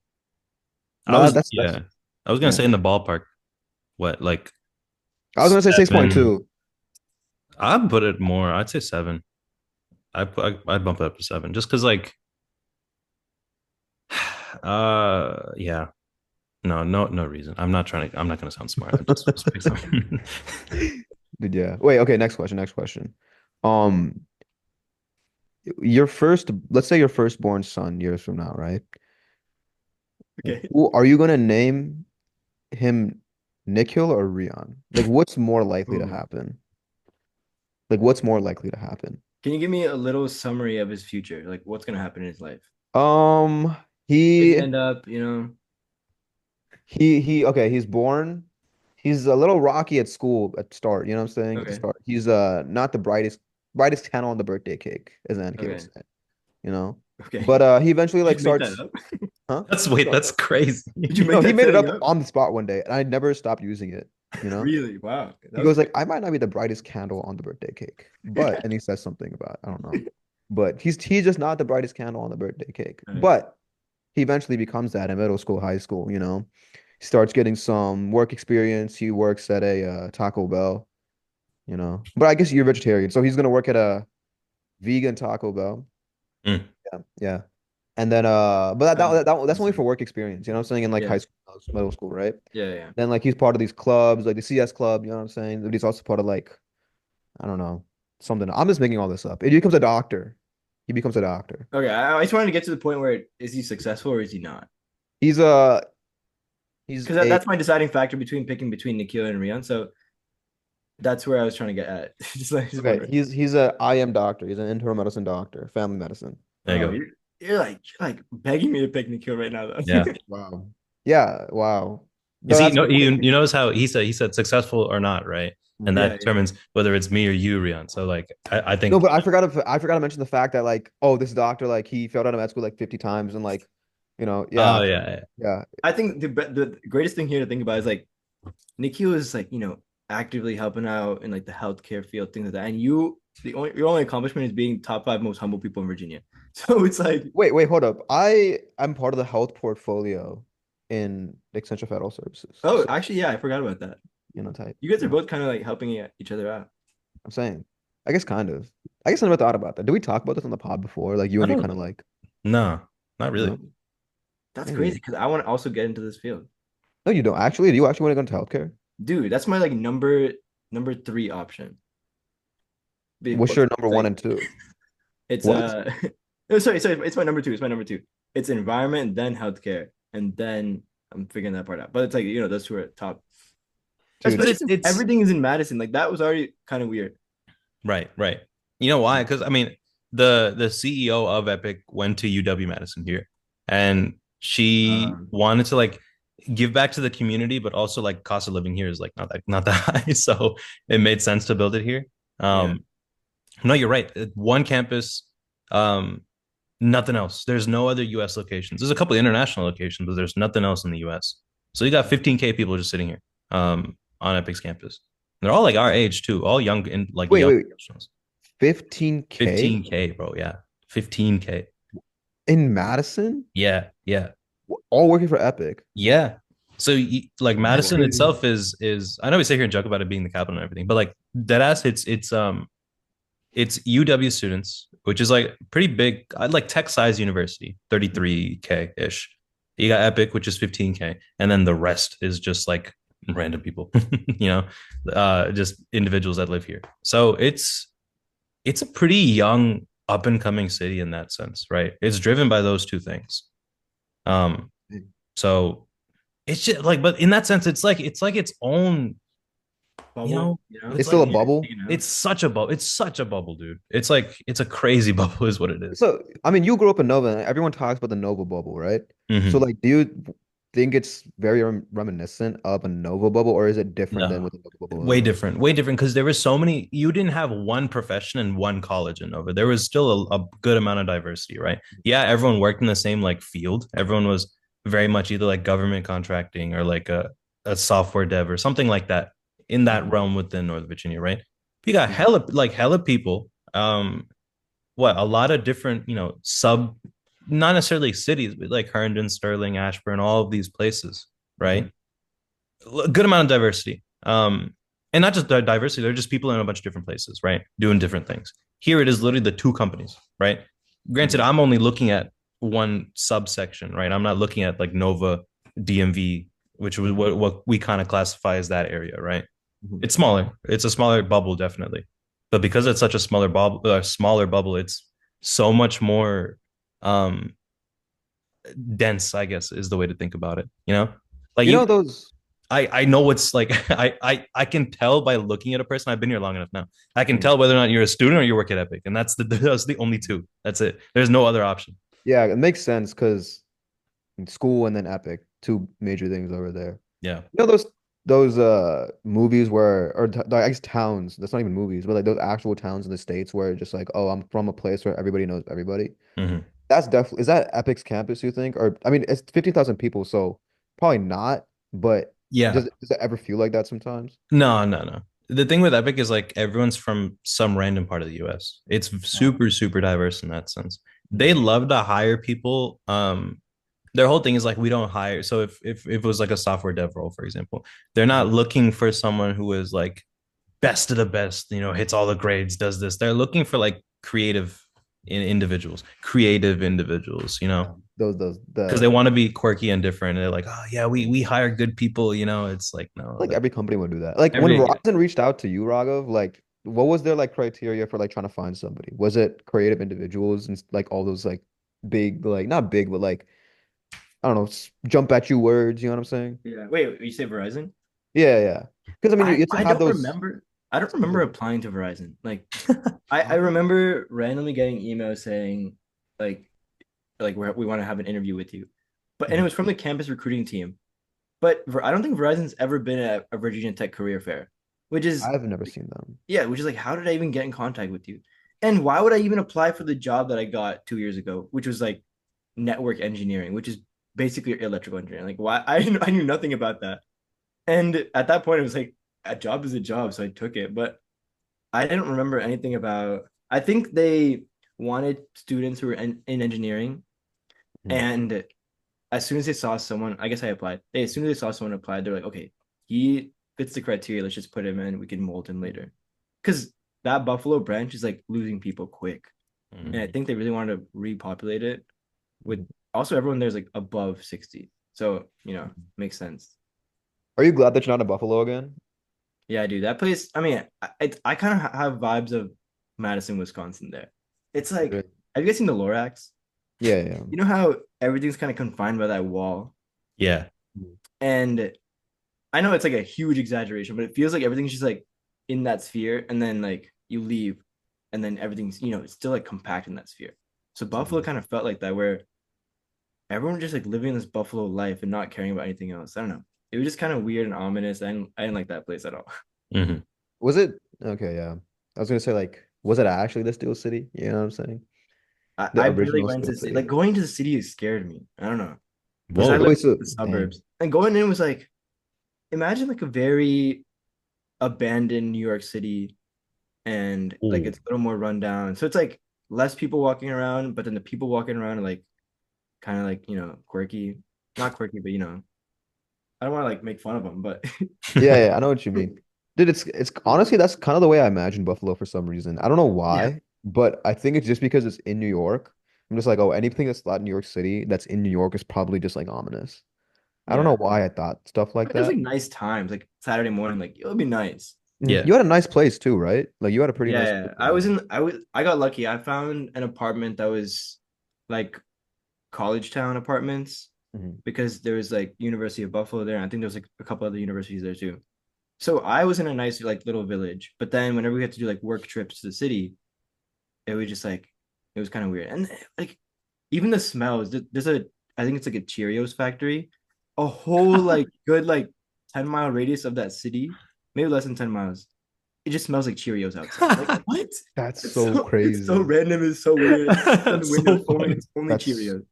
Speaker 3: I
Speaker 1: No,
Speaker 3: was
Speaker 1: that's
Speaker 3: yeah. I was gonna
Speaker 1: yeah.
Speaker 3: say in the ballpark. What like
Speaker 1: I was gonna say
Speaker 3: 7?
Speaker 1: 6.2.
Speaker 3: I'd put it more. I'd say 7. I'd bump it up to 7 just because like yeah. No reason. I'm not gonna sound smart. I just pick something.
Speaker 1: Dude, yeah. Wait, okay, next question, next question. Um, let's say your firstborn son years from now, right?
Speaker 2: Okay.
Speaker 1: Who are you gonna name him Nikhil or Rian? Like what's more likely to
Speaker 2: Ooh.
Speaker 1: happen? Like what's more likely to happen?
Speaker 2: Can you give me a little summary of his future? Like what's gonna happen in his life?
Speaker 1: Um,
Speaker 2: Where does he
Speaker 1: he
Speaker 2: end up? You know?
Speaker 1: okay, he's born. He's a little rocky at school at start, you know what I'm saying? At the
Speaker 2: Okay.
Speaker 1: start. He's not the brightest candle on the birthday cake, as Anna would
Speaker 2: Okay.
Speaker 1: say, you know?
Speaker 2: Okay.
Speaker 1: But he eventually
Speaker 2: Did
Speaker 1: like
Speaker 2: you make that
Speaker 1: starts,
Speaker 2: up?
Speaker 1: huh?
Speaker 3: That's crazy.
Speaker 2: Did you
Speaker 1: No,
Speaker 2: make
Speaker 1: he
Speaker 2: that
Speaker 1: made it
Speaker 2: setting
Speaker 1: up
Speaker 2: up?
Speaker 1: on the spot one day, and I never stopped using it. You know,
Speaker 2: Really? Wow. That
Speaker 1: he
Speaker 2: was
Speaker 1: goes like,
Speaker 2: crazy.
Speaker 1: "I might not be the brightest candle on the birthday cake, but," and he says something about, I don't know, but he's just not the brightest candle on the birthday cake.
Speaker 2: All right.
Speaker 1: But he eventually becomes that in middle school, high school. He starts getting some work experience. He works at a Taco Bell. But I guess you're vegetarian, so he's gonna work at a vegan Taco Bell.
Speaker 3: Mm,
Speaker 1: Yeah, yeah. And then but that's only
Speaker 2: Listen.
Speaker 1: for work experience, what I'm saying, in like high
Speaker 2: Yeah.
Speaker 1: school, middle school, right?
Speaker 2: Yeah. Yeah.
Speaker 1: Then like he's part of these clubs, like the CS club, you know what I'm saying? But he's also part of like, I don't know, something. I'm just making all this up. He becomes a doctor. He becomes a doctor.
Speaker 2: Okay. I just wanted to get to the point where is he successful or is he not?
Speaker 1: He's a he's
Speaker 2: Because
Speaker 1: a
Speaker 2: that's my deciding factor between picking between Nikhil and Riyan. So that's where I was trying to get at. Just
Speaker 1: okay,
Speaker 2: wondering.
Speaker 1: he's a IM doctor. He's an internal medicine doctor, family medicine.
Speaker 3: there you
Speaker 2: Oh,
Speaker 3: go.
Speaker 2: you're like begging me to pick Nikhil right now, though.
Speaker 3: Yeah.
Speaker 1: Wow. Yeah, wow.
Speaker 3: You
Speaker 1: No,
Speaker 3: see,
Speaker 1: that's a
Speaker 3: no,
Speaker 1: good point.
Speaker 3: you notice how he said successful or not, right? And
Speaker 1: Mhm.
Speaker 3: that
Speaker 2: Yeah, yeah.
Speaker 3: determines whether it's me or you, Rian. So like I
Speaker 1: No,
Speaker 3: think
Speaker 1: but I forgot to mention the fact that like, oh, this doctor, like, he failed out of med school like 50 times, and like,
Speaker 3: oh
Speaker 1: yeah,
Speaker 3: yeah,
Speaker 1: yeah.
Speaker 2: I think the greatest thing here to think about is like Nikhil is like actively helping out in like the healthcare field, things like that, and your only accomplishment is being top five most humble people in Virginia. So it's like,
Speaker 1: Wait, hold up. I'm part of the health portfolio in Accenture Federal Services.
Speaker 2: oh,
Speaker 1: So,
Speaker 2: actually, yeah, I forgot about that.
Speaker 1: type,
Speaker 2: You guys are both kind of like helping each other out.
Speaker 1: I'm saying. I guess kind of. I guess I never thought about that. Did we talk about this on the pod before? Like you
Speaker 3: I
Speaker 1: and me
Speaker 3: don't
Speaker 1: kind of like,
Speaker 3: no, not really.
Speaker 1: no?
Speaker 2: That's crazy
Speaker 1: Maybe.
Speaker 2: because I want to also get into this field,
Speaker 1: No, you don't. Actually, do you actually want to go into healthcare?
Speaker 2: dude. That's my like number three option.
Speaker 1: What's
Speaker 2: But
Speaker 1: your
Speaker 2: it's
Speaker 1: number one
Speaker 2: like
Speaker 1: and two?
Speaker 2: it's
Speaker 1: What?
Speaker 2: no, sorry, it's my number two. It's my number two. It's environment, then healthcare, and then I'm figuring that part out. But it's like those two are top,
Speaker 1: Dude,
Speaker 3: But
Speaker 2: especially
Speaker 3: it's
Speaker 2: since
Speaker 3: it's
Speaker 2: everything is in Madison. Like that was already kind of weird.
Speaker 3: right, right. You know why? Because I mean, the CEO of Epic went to UW Madison here, and she
Speaker 2: Um,
Speaker 3: wanted to like give back to the community, but also like cost of living here is like not that high, so it made sense to build it here.
Speaker 2: yeah.
Speaker 3: No, you're right. One campus, um, nothing else. There's no other U.S. locations. There's a couple of international locations, but there's nothing else in the U.S. So you got 15K people just sitting here, on Epic's campus. They're all like our age too, all young in like
Speaker 1: wait,
Speaker 3: young
Speaker 1: wait.
Speaker 3: professionals.
Speaker 1: 15K
Speaker 3: 15K, bro. Yeah. 15K.
Speaker 1: in Madison?
Speaker 3: Yeah. Yeah.
Speaker 1: All working for Epic.
Speaker 3: Yeah. So like
Speaker 2: That's
Speaker 3: Madison
Speaker 1: What?
Speaker 2: crazy.
Speaker 3: itself is I know we sit here and joke about it being the capital and everything, but like dead ass, it's UW students, which is like pretty big, like tech size university, 33K ish. You got Epic, which is 15K, and then the rest is just like random people, you know, just individuals that live here. So it's a pretty young, up and coming city in that sense, right? It's driven by those two things. Um, so it's just like, but in that sense, it's like its own, you
Speaker 2: Bubble,
Speaker 3: know, it's
Speaker 1: It's still
Speaker 3: like
Speaker 1: a bubble.
Speaker 3: it's such a bubble. It's such a bubble, dude. It's like it's a crazy bubble, is what it is.
Speaker 1: So, I mean, you grew up in Nova, and everyone talks about the Nova bubble, right? So,
Speaker 3: Mm-hmm.
Speaker 1: like, do you think it's very reminiscent of a Nova bubble, or is it different than
Speaker 3: No,
Speaker 1: what the Nova bubble
Speaker 3: way
Speaker 1: was?
Speaker 3: different, way different. Because there was so many. You didn't have one profession and one college in Nova. There was still a good amount of diversity, right? Yeah, everyone worked in the same like field. Everyone was very much either like government contracting or like a software dev or something like that in that
Speaker 1: Mhm.
Speaker 3: realm within Northern Virginia, right? You got
Speaker 1: Mhm.
Speaker 3: hella people. What a lot of different, not necessarily cities, but like Herndon, Sterling, Ashburn, all of these places,
Speaker 1: Mhm.
Speaker 3: right? A good amount of diversity. And not just diversity, they're just people in a bunch of different places, right? Doing different things. Here it is literally the two companies, right? Granted,
Speaker 2: Mhm.
Speaker 3: I'm only looking at one subsection, right? I'm not looking at like Nova, DMV, which was what we kind of classify as that area, right?
Speaker 1: Mhm.
Speaker 3: It's smaller. It's a smaller bubble, definitely. But because it's such a smaller bubble, it's so much more um dense, I guess, is the way to think about it. Like
Speaker 1: You
Speaker 3: you
Speaker 1: know those?
Speaker 3: I know what's like I can tell by looking at a person. I've been here long enough now. I can
Speaker 1: Mhm.
Speaker 3: tell whether or not you're a student or you work at Epic, and that's the only two. That's it. There's no other option.
Speaker 1: Yeah, it makes sense because school and then Epic, two major things over there.
Speaker 3: Yeah.
Speaker 1: You know those movies where, or I guess towns. That's not even movies, but like those actual towns in the States where just like, oh, I'm from a place where everybody knows everybody.
Speaker 3: Mm-hmm.
Speaker 1: That's definitely, is that Epic's campus, you think? Or I mean, it's 15,000 people, so probably not, but
Speaker 3: Yeah.
Speaker 1: does it ever feel like that sometimes?
Speaker 3: No, no, no. The thing with Epic is like everyone's from some random part of the US. It's
Speaker 1: Oh.
Speaker 3: super, super diverse in that sense. They
Speaker 1: Mhm.
Speaker 3: love to hire people. Their whole thing is like we don't hire. So if it was like a software dev role, for example, they're not
Speaker 1: Mhm.
Speaker 3: looking for someone who is like best of the best, hits all the grades, does this. They're looking for like creative individuals,
Speaker 1: Yeah. Those
Speaker 3: because they want to be quirky and different. They're like, oh yeah, we hire good people. It's like no,
Speaker 1: like
Speaker 3: like
Speaker 1: every company would do that. Like when
Speaker 3: every
Speaker 1: Verizon reached out to you, Raghav, like what was their like criteria for like trying to find somebody? Was it creative individuals and like all those like big, like not big, but like I don't know, jump at you words, you know what I'm saying?
Speaker 2: Yeah. Wait, you say Verizon?
Speaker 1: Yeah, yeah. Because I mean, you
Speaker 2: I
Speaker 1: have to
Speaker 2: I
Speaker 1: have
Speaker 2: don't
Speaker 1: those
Speaker 2: remember. I don't remember
Speaker 1: specific.
Speaker 2: applying to Verizon. Like I remember randomly getting emails saying like we want to have an interview with you, but and it
Speaker 1: Mhm.
Speaker 2: was from the campus recruiting team. But I don't think Verizon's ever been at a Virginia Tech career fair, which is
Speaker 1: I've never seen them.
Speaker 2: yeah, which is like how did I even get in contact with you? And why would I even apply for the job that I got 2 years ago, which was like network engineering, which is basically electrical engineering? Like why I knew nothing about that. And at that point, it was like a job is a job, so I took it. But I didn't remember anything about. I think they wanted students who were in engineering,
Speaker 1: Mhm.
Speaker 2: and as soon as they saw someone, I guess I applied. As soon as they saw someone apply, they're like, okay, he fits the criteria. Let's just put him in. We can mold him later. Because that Buffalo branch is like losing people quick, and I
Speaker 3: Mhm.
Speaker 2: think they really wanted to repopulate it with
Speaker 1: Mhm.
Speaker 2: also everyone there's like above 60. So
Speaker 1: Mhm.
Speaker 2: makes sense.
Speaker 1: Are you glad that you're not in Buffalo again?
Speaker 2: Yeah, dude, that place. I mean, I kind of have vibes of Madison, Wisconsin. There, it's like,
Speaker 1: Really?
Speaker 2: have you guys seen the Lorax?
Speaker 1: Yeah, yeah.
Speaker 2: You know how everything's kind of confined by that wall,
Speaker 3: Yeah.
Speaker 1: Mhm.
Speaker 2: and I know it's like a huge exaggeration, but it feels like everything's just like in that sphere, and then like you leave, and then everything's it's still like compact in that sphere. So Buffalo
Speaker 1: Mhm.
Speaker 2: kind of felt like that, where everyone just like living this Buffalo life and not caring about anything else. I don't know. It was just kind of weird and ominous. I didn't like that place at all.
Speaker 3: Hmm.
Speaker 1: Was it okay? Yeah, I was gonna say like, was it actually the Steel City? You know what I'm saying?
Speaker 2: I
Speaker 1: The
Speaker 2: barely
Speaker 1: original
Speaker 2: went to
Speaker 1: Steel
Speaker 2: the city. Like
Speaker 1: City.
Speaker 2: going to the city scared me. I don't know. Because I
Speaker 3: Whoa.
Speaker 2: live
Speaker 1: Wait,
Speaker 2: in
Speaker 1: so
Speaker 2: the
Speaker 1: dang.
Speaker 2: suburbs. And going in was like, imagine like a very abandoned New York City and like
Speaker 3: Ooh.
Speaker 2: it's a little more rundown. So it's like less people walking around, but then the people walking around are like kind of like, quirky. Not quirky, but I don't want to like make fun of them, but
Speaker 1: Yeah, yeah, I know what you mean. Dude, it's honestly that's kind of the way I imagine Buffalo for some reason. I don't know
Speaker 2: yeah.
Speaker 1: why, but I think it's just because it's in New York. I'm just like, oh, anything that's not New York City that's in New York is probably just like ominous. I don't know
Speaker 2: Yeah.
Speaker 1: why I thought stuff like
Speaker 2: But there's
Speaker 1: that.
Speaker 2: like nice times, like Saturday morning, like it would be nice.
Speaker 1: Mhm.
Speaker 3: Yeah.
Speaker 1: You had a nice place too, right? Like you had a pretty
Speaker 2: Yeah,
Speaker 1: nice
Speaker 2: yeah.
Speaker 1: place to live.
Speaker 2: I got lucky. I found an apartment that was like college town apartments
Speaker 1: Mhm.
Speaker 2: because there was like University of Buffalo there. And I think there was like a couple other universities there too. So I was in a nice like little village, but then whenever we had to do like work trips to the city, it was just like it was kind of weird. And like even the smells, there's a I think it's like a Cheerios factory, a whole like good like 10-mile radius of that city, maybe less than 10 miles. It just smells like Cheerios outside. Like what?
Speaker 1: That's
Speaker 2: It's
Speaker 1: so
Speaker 2: so
Speaker 1: crazy.
Speaker 2: random, it's so weird. On the
Speaker 3: That's
Speaker 2: windows,
Speaker 3: so
Speaker 2: only
Speaker 3: funny.
Speaker 2: it's only
Speaker 1: That's
Speaker 2: Cheerios.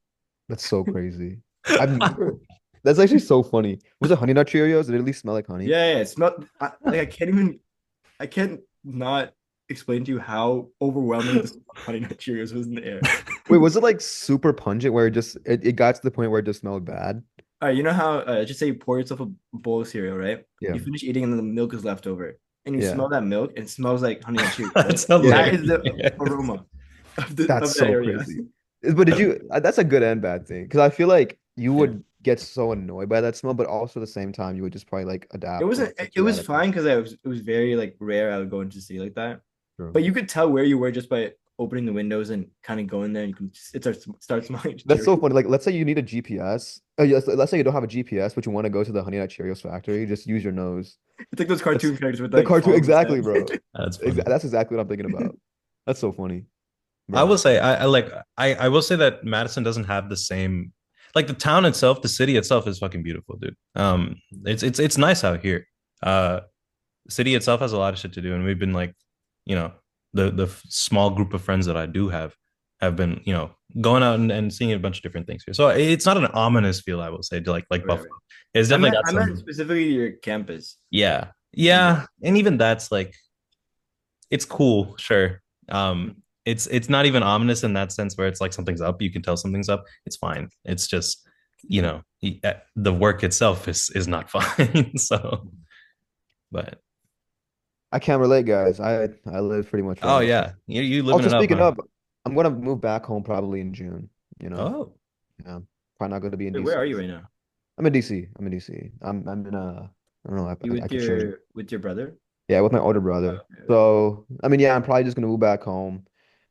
Speaker 1: that's so crazy. I've never. That's actually so funny. Was it Honey Nut Cheerios? Did it at least smell like honey?
Speaker 2: Yeah, yeah, it smell like I can't not explain to you how overwhelming the smell of Honey Nut Cheerios was in the air.
Speaker 1: Wait, was it like super pungent where it got to the point where it just smelled bad?
Speaker 2: All right, you know how just say you pour yourself a bowl of cereal, right?
Speaker 1: Yeah.
Speaker 2: You finish eating and then the milk is left over, and you
Speaker 1: Yeah.
Speaker 2: smell that milk and it smells like Honey Nut Cheerios, right?
Speaker 3: That's
Speaker 1: Yeah.
Speaker 2: That is the
Speaker 3: hilarious.
Speaker 2: aroma of the
Speaker 1: That's
Speaker 2: of that
Speaker 1: so
Speaker 2: area.
Speaker 1: crazy. But did you, that's a good and bad thing. Because I feel like you
Speaker 2: Yeah.
Speaker 1: would get so annoyed by that smell, but also at the same time, you would just probably like
Speaker 2: It
Speaker 1: adapt and
Speaker 2: wasn't.
Speaker 1: it's like
Speaker 2: It
Speaker 1: you
Speaker 2: was
Speaker 1: had it.
Speaker 2: fine because it was very like rare I would go into the city like that.
Speaker 1: True.
Speaker 2: But you could tell where you were just by opening the windows and kind of going there. And you can it start smelling
Speaker 1: That's so
Speaker 2: Cheerios.
Speaker 1: funny. Like, let's say you need a GPS. Yes, let's say you don't have a GPS, but you want to go to the Honey Nut Cheerios factory. Just use your nose.
Speaker 2: It's like those
Speaker 1: That's
Speaker 2: cartoon characters with
Speaker 1: the
Speaker 2: like
Speaker 1: cartoon.
Speaker 2: following the
Speaker 1: Exactly,
Speaker 2: steps.
Speaker 1: bro.
Speaker 3: That's funny.
Speaker 1: That's exactly what I'm thinking about. That's so funny,
Speaker 3: I
Speaker 1: bro.
Speaker 3: will say I like I will say that Madison doesn't have the same like the town itself, the city itself is fucking beautiful, dude. It's nice out here. The city itself has a lot of shit to do, and we've been like, you know, the small group of friends that I do have. have been, going out and seeing a bunch of different things here. So it's not an ominous feel, I will say, to like
Speaker 2: Right, right.
Speaker 3: Buffalo. It's definitely got
Speaker 2: I meant
Speaker 3: some,
Speaker 2: specifically your campus.
Speaker 3: yeah,
Speaker 2: And
Speaker 3: yeah, and even that's like it's cool, sure. It's not even ominous in that sense where it's like something's up. You can tell something's up. It's fine. It's just the work itself is not fine. So, but
Speaker 1: I can't relate, guys. I live pretty much right
Speaker 3: oh
Speaker 1: next to.
Speaker 3: yeah, you living
Speaker 1: Also,
Speaker 3: it up,
Speaker 1: speaking
Speaker 3: huh?
Speaker 1: of, I'm gonna move back home probably in June. You know,
Speaker 3: Oh,
Speaker 1: yeah, probably not gonna be in
Speaker 2: wait, where
Speaker 1: DC.
Speaker 2: are you right now?
Speaker 1: I'm in DC. I'm in DC. I'm in I don't know.
Speaker 2: You
Speaker 1: I
Speaker 2: with
Speaker 1: could show you.
Speaker 2: your brother?
Speaker 1: Yeah, with my older
Speaker 2: Oh,
Speaker 1: brother.
Speaker 2: okay.
Speaker 1: So I mean, yeah, I'm probably just gonna move back home.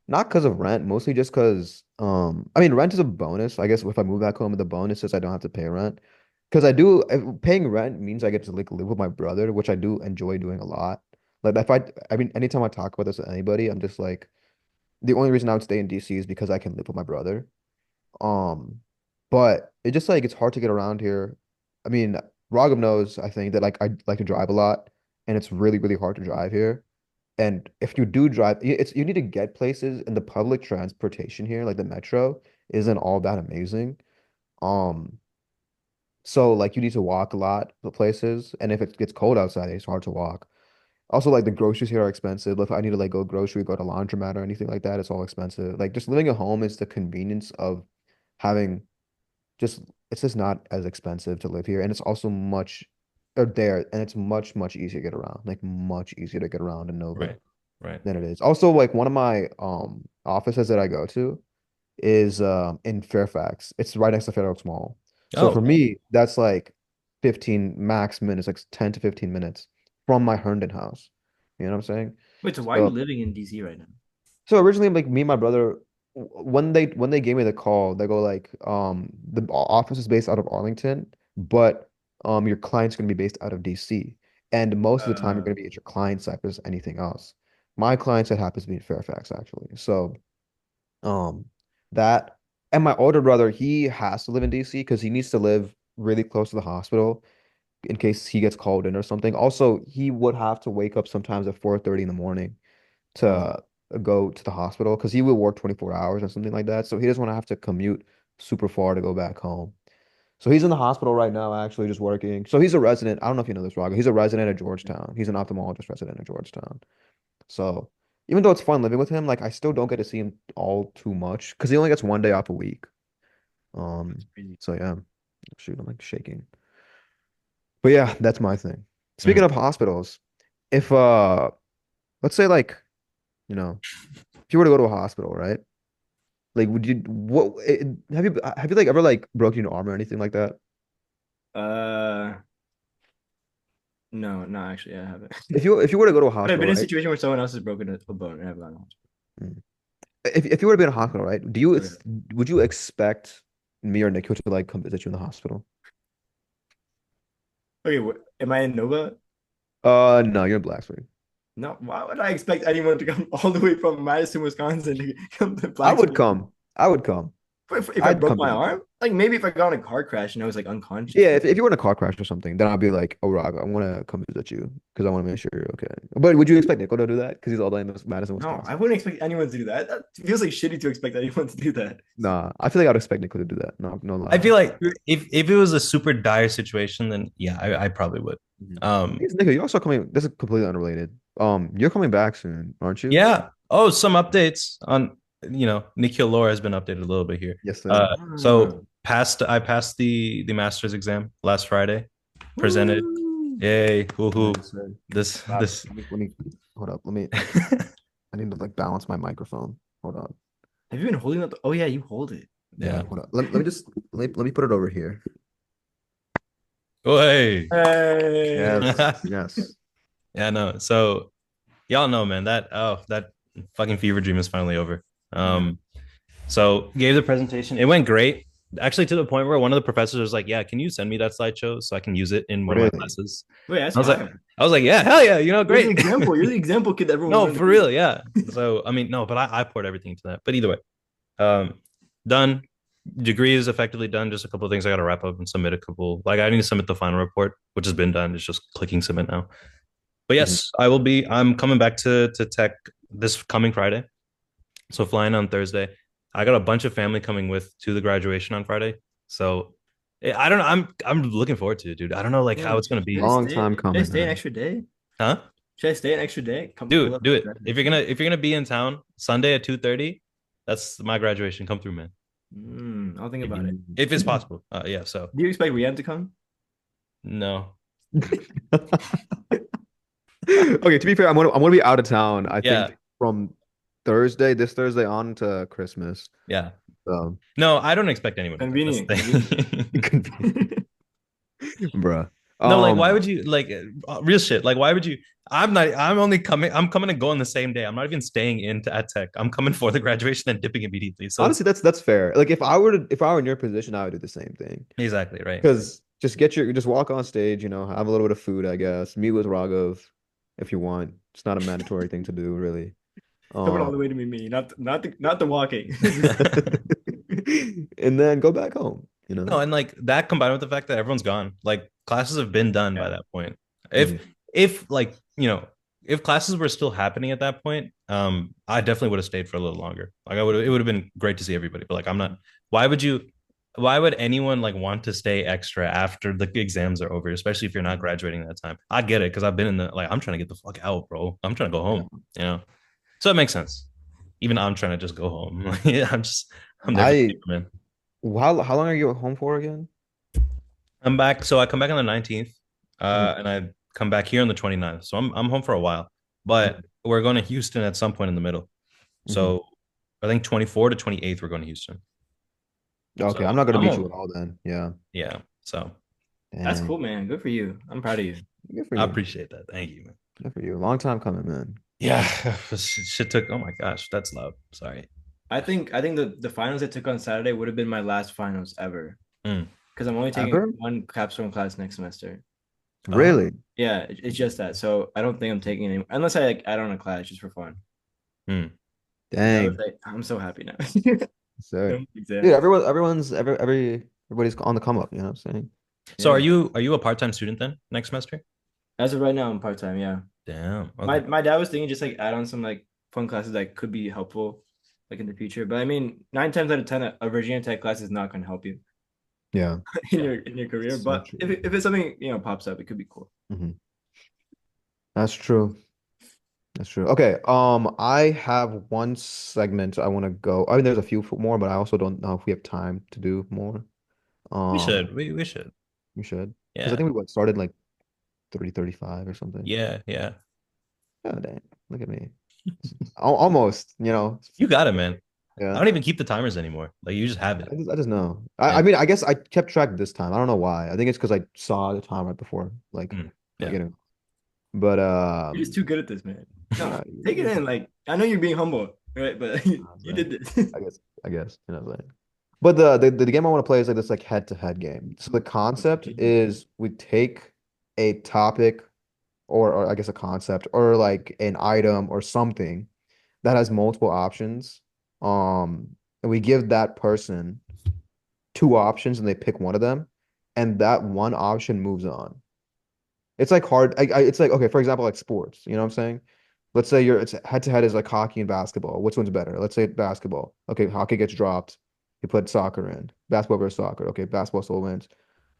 Speaker 1: Not because of rent, mostly just because I mean rent is a bonus. I guess if I move back home, the bonus is I don't have to pay rent. Because paying rent means I get to like live with my brother, which I do enjoy doing a lot. Like I mean anytime I talk about this with anybody, I'm just like the only reason I would stay in DC is because I can live with my brother. Um, but it just like it's hard to get around here. I mean, Raghav knows, I think, that like I like to drive a lot, and it's really, really hard to drive here. And if you do drive, you need to get places, and the public transportation here, like the metro, isn't all that amazing. Um, so like you need to walk a lot to places, and if it gets cold outside, it's hard to walk. Also, like the groceries here are expensive. If I need to like go grocery, go to laundromat or anything like that, it's all expensive. Like just living at home is the convenience of having just it's just not as expensive to live here, and it's also much or there, and it's much much easier to get around, like much easier to get around in Nova
Speaker 3: right, right.
Speaker 1: than it is. Also, like one of my offices that I go to is in Fairfax. It's right next to Fairfax Mall. So for
Speaker 3: Oh,
Speaker 1: me, that's like 15 max minutes, like 10 to 15 minutes from my Herndon house. You know what I'm saying?
Speaker 2: Wait, so why are you
Speaker 1: So
Speaker 2: living in DC right now?
Speaker 1: so originally, like me and my brother, when they gave me the call, they go like, the office is based out of Arlington, but your client's gonna be based out of DC, and most of the time you're
Speaker 2: Uh,
Speaker 1: gonna be at your client side versus anything else. My client side happens to be in Fairfax actually, so um that and my older brother he has to live in DC because he needs to live really close to the hospital in case he gets called in or something. Also, he would have to wake up sometimes at 4:30 in the morning
Speaker 2: oh,
Speaker 1: to go to the hospital because he will work 24 hours or something like that. So he doesn't want to have to commute super far to go back home. So he's in the hospital right now, actually, just working. So he's a resident. I don't know if you know this, Raga. He's a resident at Georgetown. He's an ophthalmologist resident at Georgetown. So even though it's fun living with him, like I still don't get to see him all too much because he only gets 1 day off a week.
Speaker 2: that's
Speaker 1: Um,
Speaker 2: crazy.
Speaker 1: so yeah, shoot, I'm like shaking. But yeah, that's my thing. Speaking
Speaker 3: mm.
Speaker 1: of hospitals, if let's say like, you know, if you were to go to a hospital, right? Like, would you what have you like ever like broken your arm or anything like that?
Speaker 2: Uh, no, no, actually, I haven't.
Speaker 1: If you were to go to a
Speaker 2: But I've
Speaker 1: hospital,
Speaker 2: been in a
Speaker 1: right?
Speaker 2: situation where someone else has broken a bone and I've gone to hospital.
Speaker 1: Mm. If you were to be in a hospital, right?
Speaker 2: Okay.
Speaker 1: Would you expect me or Nikhil to like come visit you in the hospital?
Speaker 2: Okay, am I in Nova?
Speaker 1: No, you're in Blacksburg.
Speaker 2: No, why would I expect anyone to come all the way from Madison, Wisconsin to come to
Speaker 1: I would
Speaker 2: Blacksburg?
Speaker 1: come. I would come.
Speaker 2: But if I
Speaker 1: I'd
Speaker 2: broke
Speaker 1: come
Speaker 2: my
Speaker 1: visit you.
Speaker 2: arm, like maybe if I got in a car crash and I was like
Speaker 1: Yeah,
Speaker 2: unconscious, but
Speaker 1: if you were in a car crash or something, then I'd be like, oh, Rob, I want to come visit you because I want to make sure you're okay. But would you expect Nikhil to do that? Because he's all the way in Madison,
Speaker 2: no, I
Speaker 1: Wisconsin.
Speaker 2: wouldn't expect anyone to do that. That feels like shitty to expect anyone to do that.
Speaker 1: Nah, I feel like I'd expect Nikhil to do that. No, no
Speaker 3: I
Speaker 1: lie.
Speaker 3: feel like if it was a super dire situation, then yeah, I probably would.
Speaker 1: Mhm.
Speaker 3: Um,
Speaker 1: Yes, Nikhil, you're also coming. This is completely unrelated. You're coming back soon, aren't you?
Speaker 3: yeah. Oh, some updates on Nikhil Laura has been updated a little bit here.
Speaker 1: Yes, sir.
Speaker 3: So I passed the master's exam last Friday. Presented.
Speaker 2: Woo!
Speaker 3: Yay. Woohoo.
Speaker 1: Nice, sir. Wow.
Speaker 3: This
Speaker 1: Let me hold up. I need to like balance my microphone. Hold on.
Speaker 2: Have you been holding up? Oh yeah, you hold it.
Speaker 1: Yeah,
Speaker 3: yeah.
Speaker 1: hold up. Let me just let me put it over here.
Speaker 3: Oh hey.
Speaker 2: Hey.
Speaker 1: Yes, yes.
Speaker 3: Yeah, no. So y'all know, man, that fucking fever dream is finally over.
Speaker 2: Yeah.
Speaker 3: So gave the presentation. It went great. Actually, to the point where one of the professors was like, "Yeah, can you send me that slideshow so I can use it in one of my
Speaker 1: Really?
Speaker 3: classes?"
Speaker 2: Wait, that's
Speaker 3: I was like,
Speaker 2: fine.
Speaker 3: "Yeah, hell yeah,
Speaker 2: You're the
Speaker 3: great."
Speaker 2: example. You're the example kid that everyone
Speaker 3: No,
Speaker 2: wanted
Speaker 3: for
Speaker 2: to be.
Speaker 3: real, yeah. So I mean, no, but I poured everything to that. But either way, um, done. Degree is effectively done. Just a couple of things I got to wrap up and submit a couple. Like I need to submit the final report, which has been done. It's just clicking submit now. But
Speaker 1: Mhm.
Speaker 3: yes, I will be. I'm coming back to tech this coming Friday. So flying on Thursday. I got a bunch of family coming with to the graduation on Friday. So I don't know. I'm looking forward to it, dude. I don't know like how
Speaker 2: Damn,
Speaker 3: it's gonna
Speaker 2: should I
Speaker 3: be.
Speaker 1: Long
Speaker 2: stay?
Speaker 1: time
Speaker 2: Should I
Speaker 1: coming,
Speaker 2: stay an
Speaker 1: man.
Speaker 2: extra day?
Speaker 3: Huh?
Speaker 2: Should I stay an extra day? Come pull
Speaker 3: Dude,
Speaker 2: up
Speaker 3: do
Speaker 2: for the
Speaker 3: it.
Speaker 2: graduation.
Speaker 3: If you're gonna be in town Sunday at 2:30, that's my graduation. Come through, man.
Speaker 2: I'll think about it.
Speaker 3: If it's possible. Yeah, so
Speaker 2: Do you expect Rian to come?
Speaker 3: no.
Speaker 1: Okay, to be fair, I'm gonna be out of town. I
Speaker 3: Yeah,
Speaker 1: think from Thursday, this Thursday on to Christmas.
Speaker 3: yeah.
Speaker 1: So,
Speaker 3: No, I don't expect anyone to come. That's
Speaker 2: Convenient,
Speaker 3: the
Speaker 2: convenient.
Speaker 3: thing.
Speaker 1: bruh.
Speaker 3: No, like why
Speaker 1: Um,
Speaker 3: would you like real shit? Like why would you? I'm coming and going the same day. I'm not even staying at Tech. I'm coming for the graduation and dipping immediately. So it's
Speaker 1: honestly, that's fair. Like if I were in your position, I would do the same thing.
Speaker 3: exactly right.
Speaker 1: Because just walk on stage, have a little bit of food, I guess. Meet with Raghav if you want. It's not a mandatory thing to do, really.
Speaker 2: Coming all
Speaker 1: Um,
Speaker 2: the way to meet me, not the walking.
Speaker 1: and then go back home,
Speaker 3: No, and like that combined with the fact that everyone's gone, like classes have been done by
Speaker 2: Yeah.
Speaker 3: that point.
Speaker 1: Mhm.
Speaker 3: If like, if classes were still happening at that point, I definitely would have stayed for a little longer. Like it would have been great to see everybody. But like I'm not why would anyone like want to stay extra after the exams are over, especially if you're not graduating that time? I get it because I've been in the like I'm trying to get the fuck out, bro. I'm trying to go
Speaker 2: Yeah.
Speaker 3: home, you know. So it makes sense. Even I'm trying to just go home. I'm there for the
Speaker 1: I
Speaker 3: people, man.
Speaker 1: how long are you at home for again?
Speaker 3: I'm back. So I come back on the 19th,
Speaker 1: Mhm.
Speaker 3: and I come back here on the 29th. So I'm home for a while, but we're going to Houston at some point in the middle.
Speaker 1: Mhm.
Speaker 3: So I think 24 to 28th we're going to Houston.
Speaker 1: Okay, I'm
Speaker 3: So
Speaker 1: not gonna
Speaker 3: I'm
Speaker 1: meet you
Speaker 3: home.
Speaker 1: at all then. Yeah.
Speaker 3: Yeah. So
Speaker 2: That's
Speaker 1: Dang.
Speaker 2: cool, man. Good for you. I'm proud of you.
Speaker 1: Good for
Speaker 3: I
Speaker 1: you.
Speaker 3: appreciate that. Thank you, man.
Speaker 1: Good for you. Long time coming, man.
Speaker 3: Yeah, shit took. Oh my gosh, that's loud. Sorry.
Speaker 2: I think the finals I took on Saturday would have been my last finals ever
Speaker 3: Mm.
Speaker 2: because I'm only taking
Speaker 1: Ever?
Speaker 2: one capstone class next semester.
Speaker 3: Oh,
Speaker 1: Really?
Speaker 2: Yeah, it's just that. So I don't think I'm taking any unless I like add on a class just for fun.
Speaker 3: mm.
Speaker 2: But I was
Speaker 1: Dang.
Speaker 2: like, I'm so happy now.
Speaker 1: Sick.
Speaker 2: No
Speaker 1: Dude,
Speaker 2: exams.
Speaker 1: everybody's on the come up, you know what I'm saying?
Speaker 3: So
Speaker 2: Yeah.
Speaker 3: are you a part-time student then next semester?
Speaker 2: As of right now, I'm part time. Yeah.
Speaker 3: Damn.
Speaker 2: My
Speaker 3: Okay.
Speaker 2: my dad was thinking just like add on some like fun classes that could be helpful like in the future. But I mean, 9 times out of 10, a Virginia Tech class is not going to help you
Speaker 1: Yeah.
Speaker 2: in your career.
Speaker 1: So
Speaker 2: But
Speaker 1: true.
Speaker 2: if it's something pops up, it could be cool.
Speaker 1: Hmm. That's true. That's true. Okay. I have one segment I want to go. I mean, there's a few more, but I also don't know if we have time to do more.
Speaker 3: We
Speaker 1: Um,
Speaker 3: should. We should.
Speaker 1: we should. Because I
Speaker 3: Yeah.
Speaker 1: think we started like 30:35 or something.
Speaker 3: Yeah. Yeah.
Speaker 1: Oh, dang. Look at me. Almost,
Speaker 3: You got it, man. I
Speaker 1: yeah.
Speaker 3: don't even keep the timers anymore. Like you just have it.
Speaker 1: I just know. I
Speaker 3: And
Speaker 1: mean, I guess I kept track this time. I don't know why. I think it's because I saw the time right before, like
Speaker 3: yeah.
Speaker 1: but
Speaker 2: You're just too good at this, man. No,
Speaker 1: uh,
Speaker 2: take it in. Like I know you're being humble, right? But you did this.
Speaker 1: I guess what I'm saying. But the game I want to play is like this like head-to-head game. So the concept is we take a topic or I guess a concept or like an item or something that has multiple options. And we give that person two options and they pick one of them, and that one option moves on. It's like hard. It's like okay, for example, like sports. You know what I'm saying? Let's say it's head to head is like hockey and basketball. Which one's better? Let's say basketball. Okay, hockey gets dropped. You put soccer in. Basketball versus soccer. Okay, basketball still wins.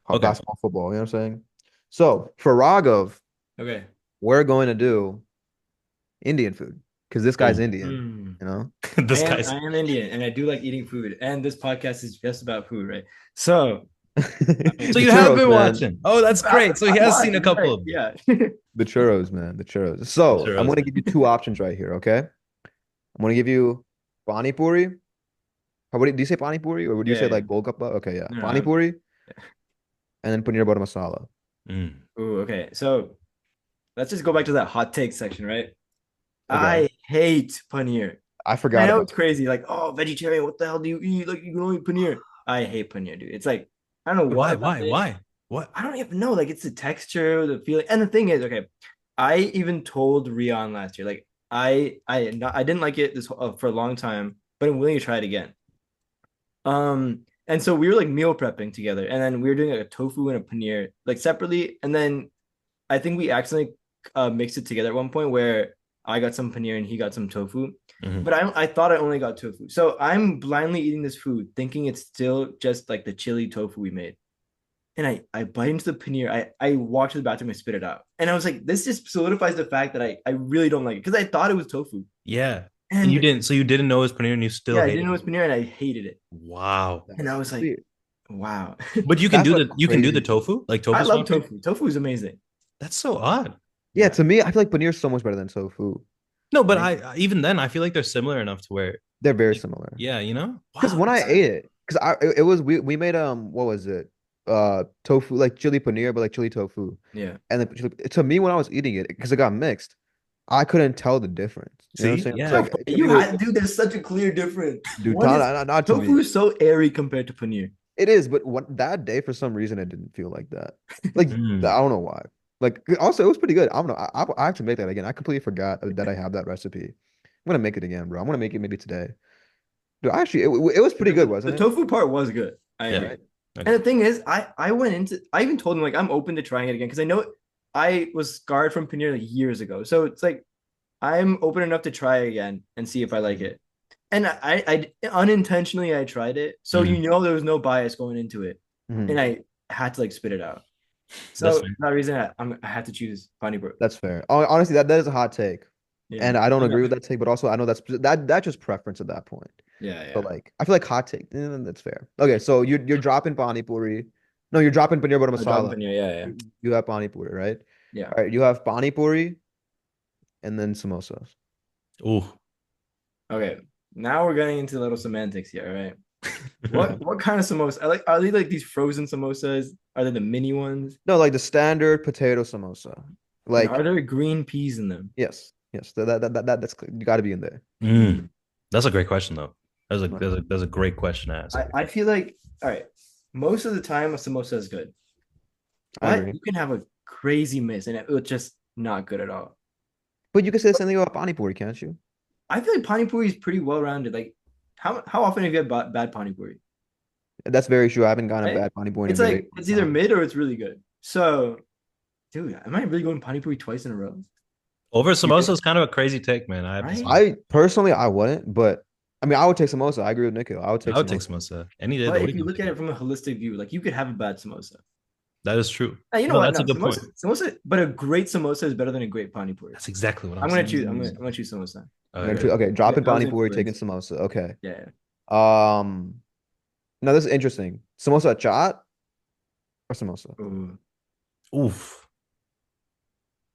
Speaker 3: Okay.
Speaker 1: Basketball, football. You know what I'm saying? So for Raghav,
Speaker 2: Okay.
Speaker 1: we're going to do Indian food because this guy's
Speaker 3: Oh,
Speaker 1: Indian.
Speaker 2: Mm.
Speaker 1: You know?
Speaker 2: I
Speaker 3: this
Speaker 2: am
Speaker 3: guy's.
Speaker 2: I am Indian and I do like eating food. And this podcast is just about food, right? So I
Speaker 3: So
Speaker 1: The
Speaker 2: mean,
Speaker 3: you have
Speaker 1: churros,
Speaker 3: been
Speaker 1: man.
Speaker 3: watching. Oh, that's great. So he
Speaker 2: I
Speaker 3: has
Speaker 2: watch,
Speaker 3: seen a
Speaker 2: right?
Speaker 3: couple of them.
Speaker 2: Yeah.
Speaker 1: The churros, man. The churros.
Speaker 3: The
Speaker 1: So I'm
Speaker 3: churros,
Speaker 1: going to
Speaker 3: man.
Speaker 1: give you two options right here. Okay. I'm going to give you pani puri. Do you say pani puri or would you
Speaker 2: Yeah,
Speaker 1: say
Speaker 2: yeah.
Speaker 1: like golgappa? Okay, yeah.
Speaker 2: No,
Speaker 1: Pani puri and then paneer butter masala.
Speaker 3: Mm.
Speaker 2: ooh, okay. So let's just go back to that hot take section, right?
Speaker 1: Okay.
Speaker 2: I hate paneer.
Speaker 1: I
Speaker 2: I
Speaker 1: forgot
Speaker 2: know
Speaker 1: about
Speaker 2: it's crazy. Like, oh, vegetarian, what the hell do you eat? Like, you can only eat paneer. I hate paneer, dude. It's like, I don't know what
Speaker 3: Why?
Speaker 2: about
Speaker 3: Why?
Speaker 2: it.
Speaker 3: Why? What?
Speaker 2: I don't even know. Like, it's the texture, the feeling. And the thing is, okay, I even told Rian last year, like, I didn't like it for a long time, but I'm willing to try it again. And so we were like meal prepping together, and then we were doing like a tofu and a paneer like separately, and then I think we accidentally mixed it together at one point where I got some paneer and he got some tofu.
Speaker 3: Mhm.
Speaker 2: But I thought I only got tofu. So I'm blindly eating this food, thinking it's still just like the chili tofu we made. And I bite into the paneer. I walk to the bathroom and spit it out. And I was like, this just solidifies the fact that I really don't like it because I thought it was tofu.
Speaker 3: Yeah. And you
Speaker 2: And
Speaker 3: didn't, so you didn't know it was paneer and you still
Speaker 2: yeah, I didn't
Speaker 3: hated
Speaker 2: know
Speaker 3: it.
Speaker 2: it was paneer and I hated it.
Speaker 3: Wow.
Speaker 2: And I
Speaker 1: That's
Speaker 2: was like,
Speaker 1: weird.
Speaker 2: wow.
Speaker 3: But
Speaker 1: That's like
Speaker 3: you can do the
Speaker 1: crazy.
Speaker 3: tofu, like
Speaker 2: I
Speaker 3: tofu
Speaker 2: love
Speaker 3: swap.
Speaker 2: tofu. Tofu is amazing.
Speaker 3: That's so odd.
Speaker 1: Yeah,
Speaker 2: Yeah.
Speaker 1: to me, I feel like paneer is so much better than tofu.
Speaker 3: No, but
Speaker 2: Right?
Speaker 3: even then I feel like they're similar enough to where
Speaker 1: They're very
Speaker 3: like,
Speaker 1: similar.
Speaker 3: yeah, you know?
Speaker 1: Because
Speaker 3: Wow,
Speaker 1: when I
Speaker 3: that's
Speaker 1: ate it, because it was we made what was it? Tofu like chili paneer, but like chili tofu.
Speaker 2: Yeah.
Speaker 1: And then to me when I was eating it, because it got mixed, I couldn't tell the difference. You know what I'm
Speaker 3: see?
Speaker 1: saying? It's
Speaker 3: Yeah.
Speaker 1: like to me,
Speaker 2: You had, dude, there's such a clear difference.
Speaker 1: dude,
Speaker 2: One is
Speaker 1: not to
Speaker 2: tofu
Speaker 1: me.
Speaker 2: is so airy compared to paneer.
Speaker 1: It is, but what that day for some reason it didn't feel like that. Like
Speaker 3: Mm.
Speaker 1: I don't know why. Like also it was pretty good. I don't know. I have to make that again. I completely forgot that I have that recipe. I'm gonna make it again, bro. I'm gonna make it maybe today. Dude, actually, it was pretty good,
Speaker 2: The
Speaker 1: wasn't it?
Speaker 2: tofu part was good. I
Speaker 3: Yeah.
Speaker 2: agree.
Speaker 1: Right?
Speaker 2: And
Speaker 3: Okay.
Speaker 2: the thing is, I went into I even told him like I'm open to trying it again because I know I was scarred from paneer like years ago. So it's like I'm open enough to try again and see if I like it. And I unintentionally I tried it. So
Speaker 3: Mhm.
Speaker 2: there was no bias going into it. And
Speaker 1: Mhm.
Speaker 2: I had to like spit it out.
Speaker 3: That's
Speaker 2: So
Speaker 3: fair.
Speaker 2: for that reason I had to choose pani bro.
Speaker 1: That's fair. Honestly, that is a hot take,
Speaker 2: Yeah.
Speaker 1: and I don't
Speaker 2: Okay.
Speaker 1: agree with that take. But also, I know that's just preference at that point.
Speaker 2: Yeah,
Speaker 1: So
Speaker 2: yeah.
Speaker 1: like, I feel like hot take. That's fair. Okay, so you're dropping pani puri. No, you're dropping paneer butter
Speaker 2: I dropped
Speaker 1: masala.
Speaker 2: paneer. Yeah, yeah.
Speaker 1: You have pani puri, right?
Speaker 2: Yeah.
Speaker 1: All right, you have pani puri and then samosas.
Speaker 3: Ooh.
Speaker 2: Okay. Now we're getting into little semantics here, all right?
Speaker 1: Okay.
Speaker 2: What kind of samosa? Are they like these frozen samosas? Are they the mini ones?
Speaker 1: No, like the standard potato samosa.
Speaker 2: And are
Speaker 1: Like
Speaker 2: there green peas in them?
Speaker 1: yes, yes, that's clear. You got to be in there.
Speaker 3: Mm. That's a great question though.
Speaker 1: Okay.
Speaker 3: That's a great question to ask.
Speaker 2: I feel like all right. Most of the time a samosa is good,
Speaker 1: I
Speaker 2: but
Speaker 1: agree.
Speaker 2: you can have a crazy miss and it was just not good at all.
Speaker 1: But you can say the same thing about pani puri, can't you?
Speaker 2: I feel like pani puri is pretty well rounded. Like how often have you had bad pani puri?
Speaker 1: That's very true. I haven't gotten a
Speaker 2: Right?
Speaker 1: bad pani puri in a
Speaker 2: It's
Speaker 1: very
Speaker 2: like
Speaker 1: long
Speaker 2: it's either
Speaker 1: time.
Speaker 2: mid or it's really good. So, dude, am I really going pani puri twice in a row?
Speaker 3: Over
Speaker 1: You
Speaker 3: samosa is kind of a crazy take, man. I have to say.
Speaker 2: Right?
Speaker 1: I personally I wouldn't, but I mean I would take samosa. I agree with Nikhil. I would take
Speaker 3: I would take
Speaker 1: samosa.
Speaker 3: samosa any day of the
Speaker 2: But if
Speaker 3: week.
Speaker 2: you
Speaker 3: I'm
Speaker 2: look at
Speaker 3: taking
Speaker 2: it
Speaker 3: it.
Speaker 2: from a holistic view, like you could have a bad samosa.
Speaker 3: That is true.
Speaker 2: You know
Speaker 3: No,
Speaker 2: what?
Speaker 3: that's
Speaker 2: No,
Speaker 3: a good point.
Speaker 2: but a great samosa is better than a great pani puri.
Speaker 3: That's exactly what I'm
Speaker 2: I'm gonna
Speaker 3: saying.
Speaker 2: choose.
Speaker 1: Mm.
Speaker 2: I'm gonna choose samosa.
Speaker 3: Okay, good.
Speaker 1: Okay, dropping
Speaker 2: That was
Speaker 1: pani puri, taking
Speaker 2: influence.
Speaker 1: samosa. Okay.
Speaker 2: Yeah.
Speaker 1: Um, now this is interesting. Samosa chaat or samosa?
Speaker 2: Ooh.
Speaker 3: Oof.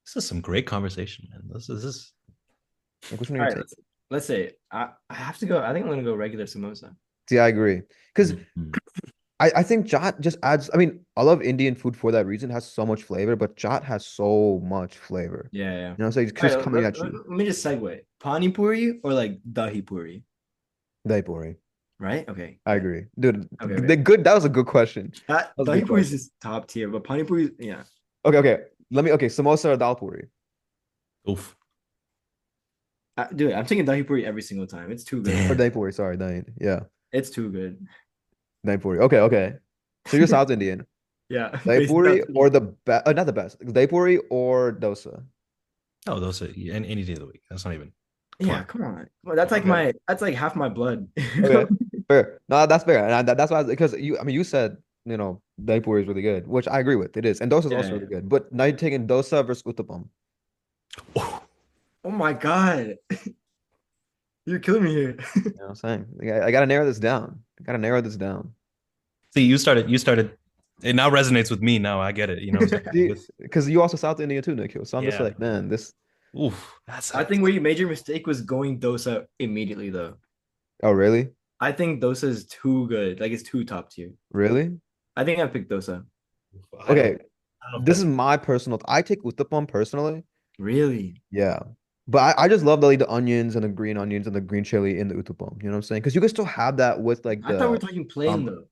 Speaker 3: This is some great conversation, man. This is
Speaker 1: Like which one are
Speaker 2: All
Speaker 1: you
Speaker 2: right.
Speaker 1: taking?
Speaker 2: Let's say I have to go. I think I'm gonna go regular samosa.
Speaker 1: See, I agree. Because
Speaker 3: Mhm.
Speaker 1: I think chaat just adds, I mean, I love Indian food for that reason. It has so much flavor, but chaat has so much flavor.
Speaker 2: Yeah, yeah.
Speaker 1: You know, so it's
Speaker 2: All
Speaker 1: just
Speaker 2: right.
Speaker 1: coming at you.
Speaker 2: Let me just segue. Pani puri or like dahi puri,
Speaker 1: Dahi puri.
Speaker 2: right? Okay.
Speaker 1: I agree. Dude,
Speaker 2: Okay. Okay.
Speaker 1: that was a good question. That was a
Speaker 2: Dahi
Speaker 1: good
Speaker 2: puri is
Speaker 1: question.
Speaker 2: just top tier, but pani puri, yeah.
Speaker 1: Okay. Samosa or dal puri?
Speaker 3: Oof.
Speaker 2: Dude, I'm taking dahi puri every single time. It's too good.
Speaker 1: Or
Speaker 3: Damn.
Speaker 1: dahi puri, sorry, dahi. Yeah,
Speaker 2: It's too good.
Speaker 1: dahi puri. Okay. So you're South Indian.
Speaker 2: Yeah,
Speaker 1: Dahi
Speaker 2: based
Speaker 1: puri
Speaker 2: that's
Speaker 1: or the best, not the best. Dahi puri or dosa?
Speaker 3: Oh, those are any day of the week. That's not even. Come
Speaker 2: yeah.
Speaker 3: on.
Speaker 2: Come on. Well, that's like
Speaker 1: Okay.
Speaker 2: that's like half my blood.
Speaker 1: Okay. Fair. No, that's fair. And that's why, because I mean, you said, dahi puri is really good, which I agree with. It is. And dosa is
Speaker 2: Yeah,
Speaker 1: also
Speaker 2: yeah.
Speaker 1: really good. But now you're taking dosa versus uttapam.
Speaker 3: Ooh.
Speaker 2: Oh my god, you're killing me here.
Speaker 1: You know what I'm saying? I gotta narrow this down. I gotta narrow this down.
Speaker 3: See, you started. It now resonates with me. Now I get it. You know what I'm saying?
Speaker 1: Because you also South Indian too, Nikhil. So I'm just
Speaker 3: Yeah.
Speaker 1: like, man, this.
Speaker 3: Oof. That's
Speaker 2: I
Speaker 3: a,
Speaker 2: think where you made your mistake was going dosa immediately though.
Speaker 1: Oh, really?
Speaker 2: I think dosa is too good. Like it's too top tier.
Speaker 1: Really?
Speaker 2: I think I picked dosa.
Speaker 3: I don't.
Speaker 1: Okay.
Speaker 3: I don't know if
Speaker 1: This
Speaker 3: that's.
Speaker 1: is my personal. I take uttapam personally.
Speaker 2: Really?
Speaker 1: Yeah. But I just love the onions and the green onions and the green chili in the uttapam. You know what I'm saying? Because you can still have that with like
Speaker 2: I thought we were
Speaker 1: the
Speaker 2: talking plain
Speaker 1: sambar.
Speaker 2: though.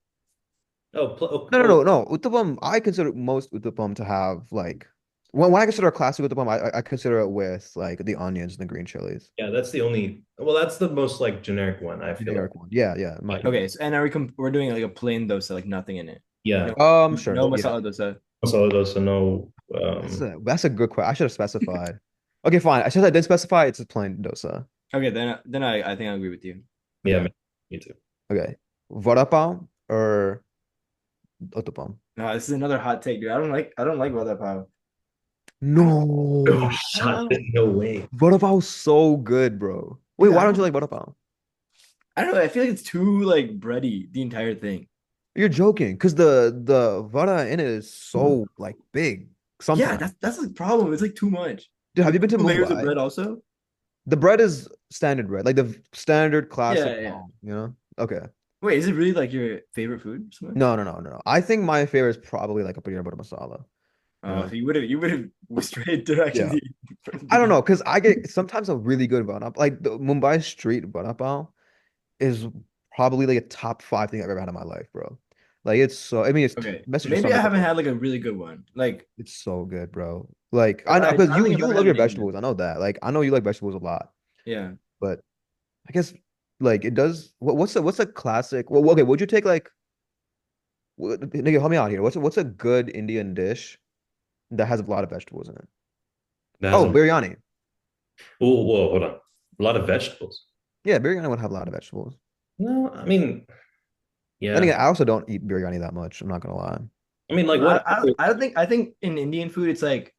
Speaker 3: Oh,
Speaker 1: No. Uttapam, I consider most uttapam to have like when I consider a classic uttapam, I consider it with like the onions and the green chilies.
Speaker 3: yeah, that's the only. Well, that's the most like generic one. I feel like.
Speaker 1: Generic one. Yeah, in my
Speaker 3: Like,
Speaker 1: opinion.
Speaker 2: Okay, so, and are we're doing like a plain dosa, like nothing in it.
Speaker 3: yeah.
Speaker 2: No,
Speaker 1: Sure.
Speaker 2: no
Speaker 1: Yeah.
Speaker 2: masala dosa.
Speaker 3: Also, those so no.
Speaker 1: That's a good question. I should have specified. Okay, fine. I said I didn't specify. It's a plain dosa.
Speaker 2: Okay, then I think I agree with you.
Speaker 3: Yeah,
Speaker 1: Okay.
Speaker 3: me too.
Speaker 1: Okay. Vada pav or uttapam?
Speaker 2: No, this is another hot take, dude. I don't like vada pav.
Speaker 3: Oh,
Speaker 1: No.
Speaker 3: shot.
Speaker 2: How?
Speaker 3: There's no way.
Speaker 1: Vada pav's so good, bro. Wait,
Speaker 2: Dude,
Speaker 1: why don't you like vada pav?
Speaker 2: I don't know. I feel like it's too like bready, the entire thing.
Speaker 1: You're joking, because the vada in it is so like big
Speaker 2: Yeah,
Speaker 1: sometimes.
Speaker 2: that's the problem. It's like too much.
Speaker 1: Dude, have
Speaker 2: Like
Speaker 1: you been to
Speaker 2: two layers of
Speaker 1: Mumbai?
Speaker 2: bread also.
Speaker 1: The bread is standard bread, like the standard
Speaker 2: Yeah,
Speaker 1: classic
Speaker 2: yeah, yeah.
Speaker 1: palm, you know? Okay.
Speaker 2: Wait, is it really like your favorite food? Or something?
Speaker 1: No, no, no, no, no. I think my favorite is probably like a paneer butter masala, you
Speaker 2: Oh,
Speaker 1: know?
Speaker 2: so you would have straight direction
Speaker 1: Yeah.
Speaker 2: the from the
Speaker 1: I don't
Speaker 2: beginning.
Speaker 1: know, because I get sometimes a really good vada pav. Like the Mumbai street vada pav is probably like a top five thing I've ever had in my life, bro. Like it's so, I mean, it's
Speaker 2: Okay,
Speaker 1: message is so
Speaker 2: maybe I haven't
Speaker 1: difficult.
Speaker 2: had like a really good one. Like,
Speaker 1: It's so good, bro. Like
Speaker 2: but
Speaker 1: I know
Speaker 2: I
Speaker 1: because
Speaker 2: don't
Speaker 1: you
Speaker 2: think I've
Speaker 1: you
Speaker 2: ever
Speaker 1: love
Speaker 2: had an
Speaker 1: your
Speaker 2: Indian.
Speaker 1: vegetables. I know that. Like I know you like vegetables a lot,
Speaker 2: Yeah.
Speaker 1: but I guess like it does. What's a classic? Well, okay. Would you take like nigga, help me out here. What's a good Indian dish that has a lot of vegetables in it?
Speaker 3: That
Speaker 1: Oh,
Speaker 3: hasn't.
Speaker 1: biryani.
Speaker 3: Oh, whoa, hold on. A lot of vegetables.
Speaker 1: Yeah, biryani would have a lot of vegetables.
Speaker 3: No, I mean,
Speaker 1: Then
Speaker 3: yeah.
Speaker 1: again, I also don't eat biryani that much. I'm not gonna lie.
Speaker 3: I mean, like,
Speaker 2: I,
Speaker 3: what?
Speaker 2: I I don't think I think in Indian food it's like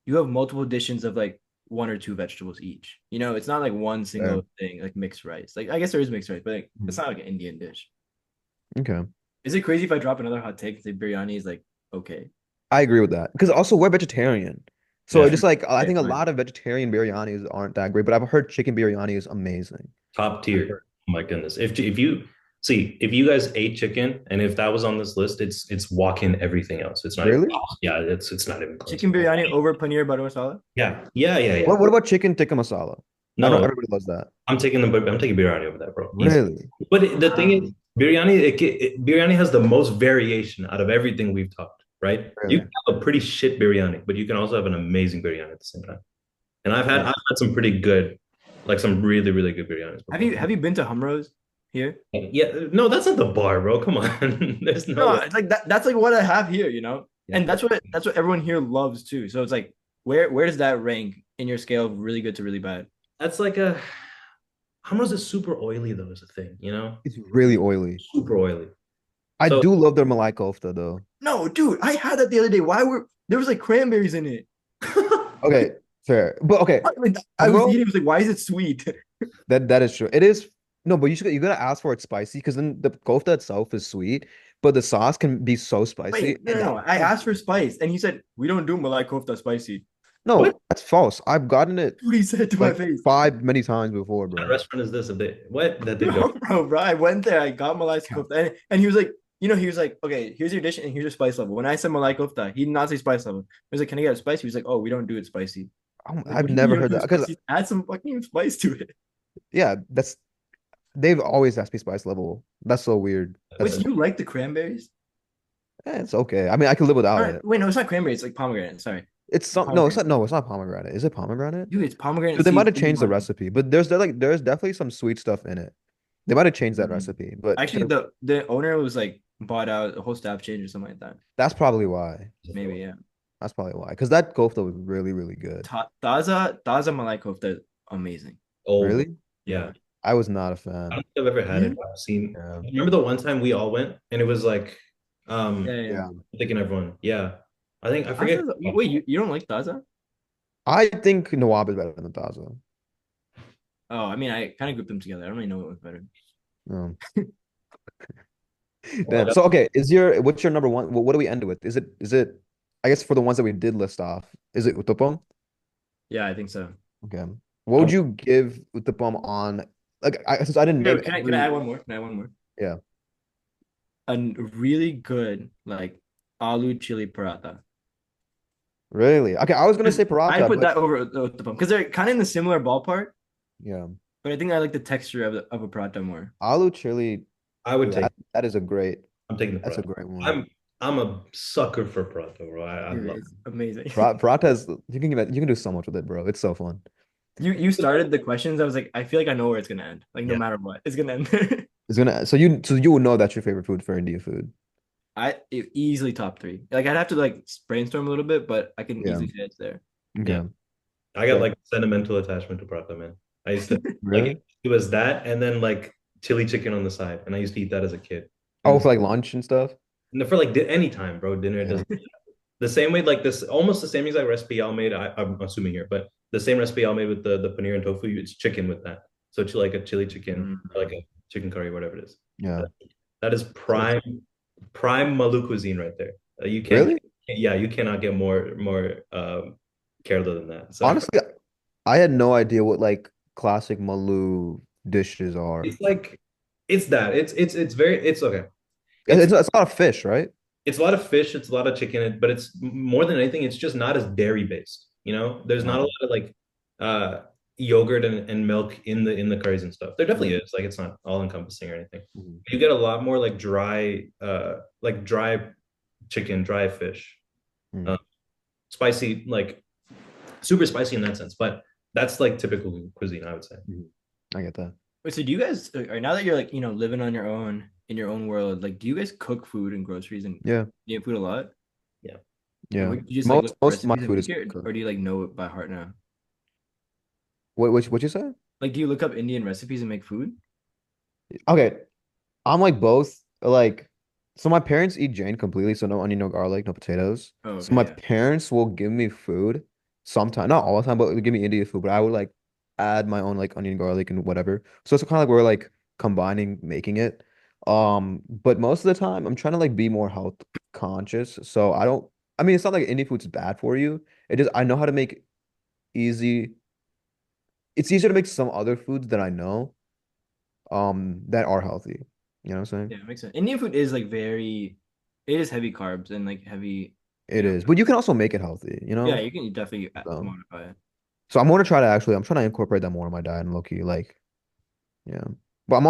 Speaker 2: you have multiple dishes of like one or two vegetables each. You know, it's not like one
Speaker 1: Fair.
Speaker 2: single thing like mixed rice. Like I guess there is mixed rice, but like it's
Speaker 1: Mhm.
Speaker 2: not like an Indian dish.
Speaker 1: Okay,
Speaker 2: Is it crazy if I drop another hot take and say biryani is like okay?
Speaker 1: I agree with that because also we're vegetarian, so
Speaker 3: Yeah,
Speaker 1: it just like I
Speaker 2: Okay,
Speaker 1: think a
Speaker 2: fine.
Speaker 1: lot of vegetarian biryanis aren't that great. But I've heard chicken biryani is amazing.
Speaker 3: top
Speaker 1: I've
Speaker 3: tier.
Speaker 1: heard.
Speaker 3: Oh my goodness. If you see, if you guys ate chicken and if that was on this list, it's walking everything else. It's not even
Speaker 1: Really?
Speaker 3: yeah, it's not even close.
Speaker 2: Chicken biryani over paneer butter masala?
Speaker 3: Yeah, yeah, yeah, yeah.
Speaker 1: What about chicken tikka masala? I know
Speaker 3: No,
Speaker 1: everybody loves that.
Speaker 3: I'm taking biryani over that, bro. Easy.
Speaker 1: Really?
Speaker 3: But the thing is,
Speaker 2: Wow.
Speaker 3: biryani has the most variation out of everything we've talked, right? You
Speaker 1: Really?
Speaker 3: can have a pretty shit biryani, but you can also have an amazing biryani at the same time. And
Speaker 1: Yeah.
Speaker 3: I've had some pretty good, like some really really good biryanis
Speaker 2: Have
Speaker 3: before.
Speaker 2: you have you been to Humros here?
Speaker 3: Yeah, no, that's not the bar, bro. Come on, there's no
Speaker 2: No,
Speaker 3: way.
Speaker 2: it's like that's like what I have here, you know?
Speaker 3: Yeah,
Speaker 2: And that's what everyone here loves too. So it's like where does that rank in your scale of really good to really bad?
Speaker 3: that's like a hummus is super oily though. Is a thing, you know,
Speaker 1: It's really oily.
Speaker 3: super oily.
Speaker 1: I
Speaker 3: So
Speaker 1: do love their malai kofta though.
Speaker 2: No, dude, I had that the other day. Why were there was like cranberries in it?
Speaker 1: Okay, fair. But okay,
Speaker 2: Like, I was
Speaker 1: humro,
Speaker 2: eating, I was like, why is it sweet?
Speaker 1: that is true. It is no, but you gotta ask for it spicy because then the kofta itself is sweet, but the sauce can be so spicy.
Speaker 2: Wait, no,
Speaker 1: And
Speaker 2: no,
Speaker 1: that
Speaker 2: no. I
Speaker 1: is
Speaker 2: asked for spice, and he said we don't do malai kofta spicy.
Speaker 3: what
Speaker 1: no, that's false. I've gotten it
Speaker 2: Dude, he said to my
Speaker 1: like
Speaker 2: face.
Speaker 1: five many times before,
Speaker 3: kind of
Speaker 1: bro.
Speaker 3: restaurant is this? If they what that they don't?
Speaker 2: Bro, I went there. I got malai kofta, and he was like, he was like, okay, here's your dish, and here's your spice level. When I said malai kofta, he did not say spice level. He was like, can I get a spice? He was like, oh, we don't do it spicy. I was like,
Speaker 1: I've
Speaker 2: what do you mean
Speaker 1: never
Speaker 2: you don't
Speaker 1: heard
Speaker 2: do
Speaker 1: that
Speaker 2: it
Speaker 1: because
Speaker 2: spicy? Add some fucking spice to it.
Speaker 1: yeah, that's they've always asked me spice level. That's so weird.
Speaker 2: Wait, so
Speaker 1: That's
Speaker 2: you like the cranberries?
Speaker 1: it's okay. I mean, I can live
Speaker 2: All
Speaker 1: without
Speaker 2: right,
Speaker 1: it.
Speaker 2: wait, no, it's not cranberries. It's like pomegranate. Sorry,
Speaker 1: It's
Speaker 2: it's
Speaker 1: some no, it's
Speaker 2: pomegranate.
Speaker 1: not no, it's not pomegranate. Is it pomegranate?
Speaker 2: Dude, it's pomegranate
Speaker 1: But they might
Speaker 2: seeds
Speaker 1: have
Speaker 2: in the
Speaker 1: changed the
Speaker 2: wine.
Speaker 1: recipe. But there's definitely some sweet stuff in it. They might have changed that
Speaker 2: Mhm.
Speaker 1: recipe, but
Speaker 2: Actually, the owner was like bought out a whole staff change or something like that.
Speaker 1: that's probably why.
Speaker 2: Maybe, yeah.
Speaker 1: That's probably why. Because that kofta was really, really good.
Speaker 2: Taza malai kofta, amazing.
Speaker 3: Oh,
Speaker 1: Really?
Speaker 3: yeah.
Speaker 2: Yeah.
Speaker 1: I was not a
Speaker 3: I
Speaker 1: fan.
Speaker 3: don't think I've ever had it.
Speaker 2: Yeah.
Speaker 3: I've seen.
Speaker 1: Yeah.
Speaker 3: Remember the one time we all went and it was like,
Speaker 2: Yeah, yeah.
Speaker 1: Yeah.
Speaker 3: I'm thinking everyone. Yeah, I think I forget.
Speaker 2: Wait, you don't like Taza?
Speaker 1: I think Nawab is better than Taza.
Speaker 2: Oh, I mean, I kind of grouped them together. I don't really know what was better.
Speaker 1: Um,
Speaker 3: Oh my
Speaker 1: damn.
Speaker 3: God.
Speaker 1: So okay, what's your number one? What do we end with? Is it I guess for the ones that we did list off, is it Uttapam?
Speaker 2: Yeah, I think so.
Speaker 1: Okay. What would you give Uttapam on like since I didn't name
Speaker 2: Wait, can I
Speaker 1: every
Speaker 2: add one more? Can I add one more?
Speaker 1: yeah.
Speaker 2: A really good like aloo chili paratha.
Speaker 1: Really? Okay, I was gonna
Speaker 2: 'Cause
Speaker 1: say
Speaker 2: I
Speaker 1: paratha,
Speaker 2: put
Speaker 1: but
Speaker 2: that over the because they're kind of in the similar ballpark,
Speaker 1: yeah.
Speaker 2: but I think I like the texture of a paratha more.
Speaker 1: Aloo chili,
Speaker 3: I would take.
Speaker 1: that is a great
Speaker 3: I'm taking the
Speaker 1: that's a
Speaker 3: paratha.
Speaker 1: great one.
Speaker 3: I'm I'm a sucker for paratha, bro. I
Speaker 2: Dude,
Speaker 3: love.
Speaker 2: it's amazing.
Speaker 1: Paratha is you can do so much with it, bro. It's so fun.
Speaker 2: You started the questions. I was like, I feel like I know where it's gonna end. Like no
Speaker 3: Yeah,
Speaker 2: matter what, it's gonna end there.
Speaker 1: It's gonna so you would know that's your favorite food for India food.
Speaker 2: Easily top three. Like I'd have to like brainstorm a little bit, but I can
Speaker 1: Yeah.
Speaker 2: easily say it's there.
Speaker 3: yeah.
Speaker 1: Okay.
Speaker 3: I got
Speaker 1: Fair.
Speaker 3: like sentimental attachment to paratha, man. I used to like
Speaker 1: Really?
Speaker 3: it was that, and then like chili chicken on the side, and I used to eat that as a kid.
Speaker 1: Oh,
Speaker 2: Mm.
Speaker 1: for like lunch and stuff?
Speaker 3: And for like any time, bro, dinner
Speaker 1: Yeah.
Speaker 3: doesn't the same way like this almost the same exact recipe y'all made. I'm assuming here, but the same recipe y'all made with the paneer and tofu. It's chicken with that. So it's like a chili chicken, or like
Speaker 2: Mm.
Speaker 3: a chicken curry, whatever it is.
Speaker 1: Yeah.
Speaker 3: That, that is prime Malu cuisine right there. You can't,
Speaker 1: Really?
Speaker 3: yeah, you cannot get more Kerala than that. So
Speaker 1: Honestly, I had no idea what like classic Malu dishes are.
Speaker 3: it's like it's that it's very it's okay. It's
Speaker 1: It's a lot of fish, right?
Speaker 3: it's a lot of fish, it's a lot of chicken, but it's more than anything, it's just not as dairy based. There's not a
Speaker 1: No.
Speaker 3: lot of like uh yogurt and milk in the curries and stuff. There definitely is. Like it's not all encompassing or anything.
Speaker 1: Mhm.
Speaker 3: You get a lot more like dry chicken, dry fish,
Speaker 1: Mhm.
Speaker 3: uh, spicy, like super spicy in that sense. But that's like typical cuisine, I would say.
Speaker 1: Mhm. I get that.
Speaker 2: Wait, so do you guys, or now that you're like, living on your own in your own world, like, do you guys cook food and groceries and
Speaker 1: Yeah.
Speaker 2: eat food a lot?
Speaker 3: Yeah.
Speaker 2: And
Speaker 1: Yeah.
Speaker 2: what, you just like look
Speaker 1: Most
Speaker 2: at
Speaker 1: most of my
Speaker 2: recipes and
Speaker 1: food
Speaker 2: make
Speaker 1: is
Speaker 2: it, or
Speaker 1: cooked.
Speaker 2: do you like know it by heart now?
Speaker 1: What you say?
Speaker 2: Like, do you look up Indian recipes and make food?
Speaker 1: Okay. I'm like both like so my parents eat Jane completely, so no onion, no garlic, no potatoes.
Speaker 2: Oh,
Speaker 1: So
Speaker 2: okay,
Speaker 1: my
Speaker 2: yeah.
Speaker 1: parents will give me food sometime, not all the time, but they give me Indian food, but I would like add my own like onion, garlic, and whatever. So it's kind of like we're like combining making it. But most of the time I'm trying to like be more health conscious. So I mean it's not like Indian food's bad for you. It just I know how to make easy it's easier to make some other foods that I know that are healthy. You know what I'm saying?
Speaker 2: Yeah, it makes sense. Indian food is like it is heavy carbs and like heavy,
Speaker 1: It is, but you can also make it healthy, you
Speaker 2: yeah,
Speaker 1: know?
Speaker 2: you can definitely
Speaker 1: So,
Speaker 2: modify it.
Speaker 1: so I'm trying to incorporate that more in my diet and low key, like, yeah. But I'm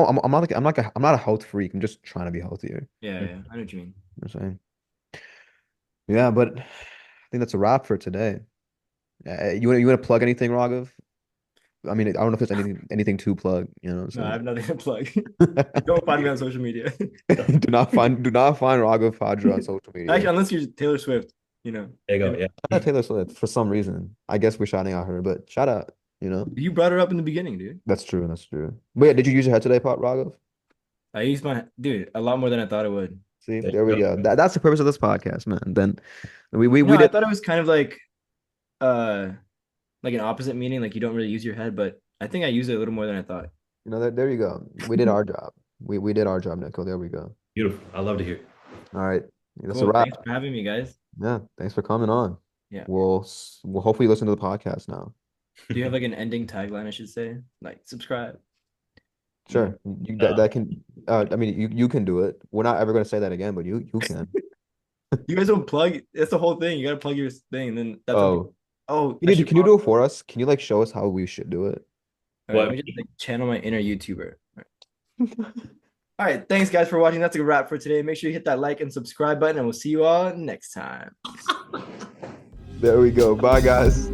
Speaker 1: not a health freak. I'm just trying to be healthier.
Speaker 2: Yeah, yeah, I know what you mean.
Speaker 1: You know what I'm saying? Yeah, but I think that's a wrap for today. You want to plug anything, Raghav? I mean, I don't know if there's anything to plug, you know what
Speaker 2: No, I
Speaker 1: I'm
Speaker 2: have nothing to plug.
Speaker 1: saying?
Speaker 2: Don't find me on social media.
Speaker 1: Do not find Raghav Fadra on social
Speaker 2: Actually,
Speaker 1: media.
Speaker 2: unless you're Taylor Swift.
Speaker 3: There you go.
Speaker 2: And
Speaker 3: Yeah.
Speaker 1: Shout out Taylor Swift for some reason. I guess we're shouting out her, but shout out, you know?
Speaker 2: you brought her up in the beginning, dude.
Speaker 1: That's true. That's true. But yeah, did you use your head today, Pot Raghav?
Speaker 2: I used my dude a lot more than I thought I would.
Speaker 1: See,
Speaker 3: There
Speaker 1: there we
Speaker 3: you
Speaker 1: go. That's the purpose of this podcast, man. Then we
Speaker 2: I
Speaker 1: did,
Speaker 2: thought it was kind of uh like an opposite meaning, like you don't really use your head, but I think I use it a little more than I thought.
Speaker 1: there you go. We did our job. We did our job, Nico. There we go.
Speaker 3: Beautiful. I love to hear.
Speaker 1: All right. That's a
Speaker 2: Cool.
Speaker 1: wrap.
Speaker 2: Thanks for having me, guys.
Speaker 1: Yeah. Thanks for coming on.
Speaker 2: Yeah.
Speaker 1: We'll hopefully listen to the podcast now.
Speaker 2: Do you have like an ending tagline I should say? Like subscribe. No.
Speaker 1: Sure. You
Speaker 3: Uh,
Speaker 1: that can I mean you can do it. We're not ever gonna say that again, but you can.
Speaker 2: You guys don't plug. That's the whole thing. You gotta plug your thing, and then that's okay.
Speaker 1: Oh,
Speaker 2: Oh, I should
Speaker 1: can you do
Speaker 2: probably.
Speaker 1: it for us? Can you like show us how we should do it?
Speaker 2: All right, let
Speaker 3: what?
Speaker 2: me just like channel my inner YouTuber. All right, thanks guys for watching. That's a wrap for today. Make sure you hit that like and subscribe button, and we'll see you all next time.
Speaker 1: There we go. Bye guys.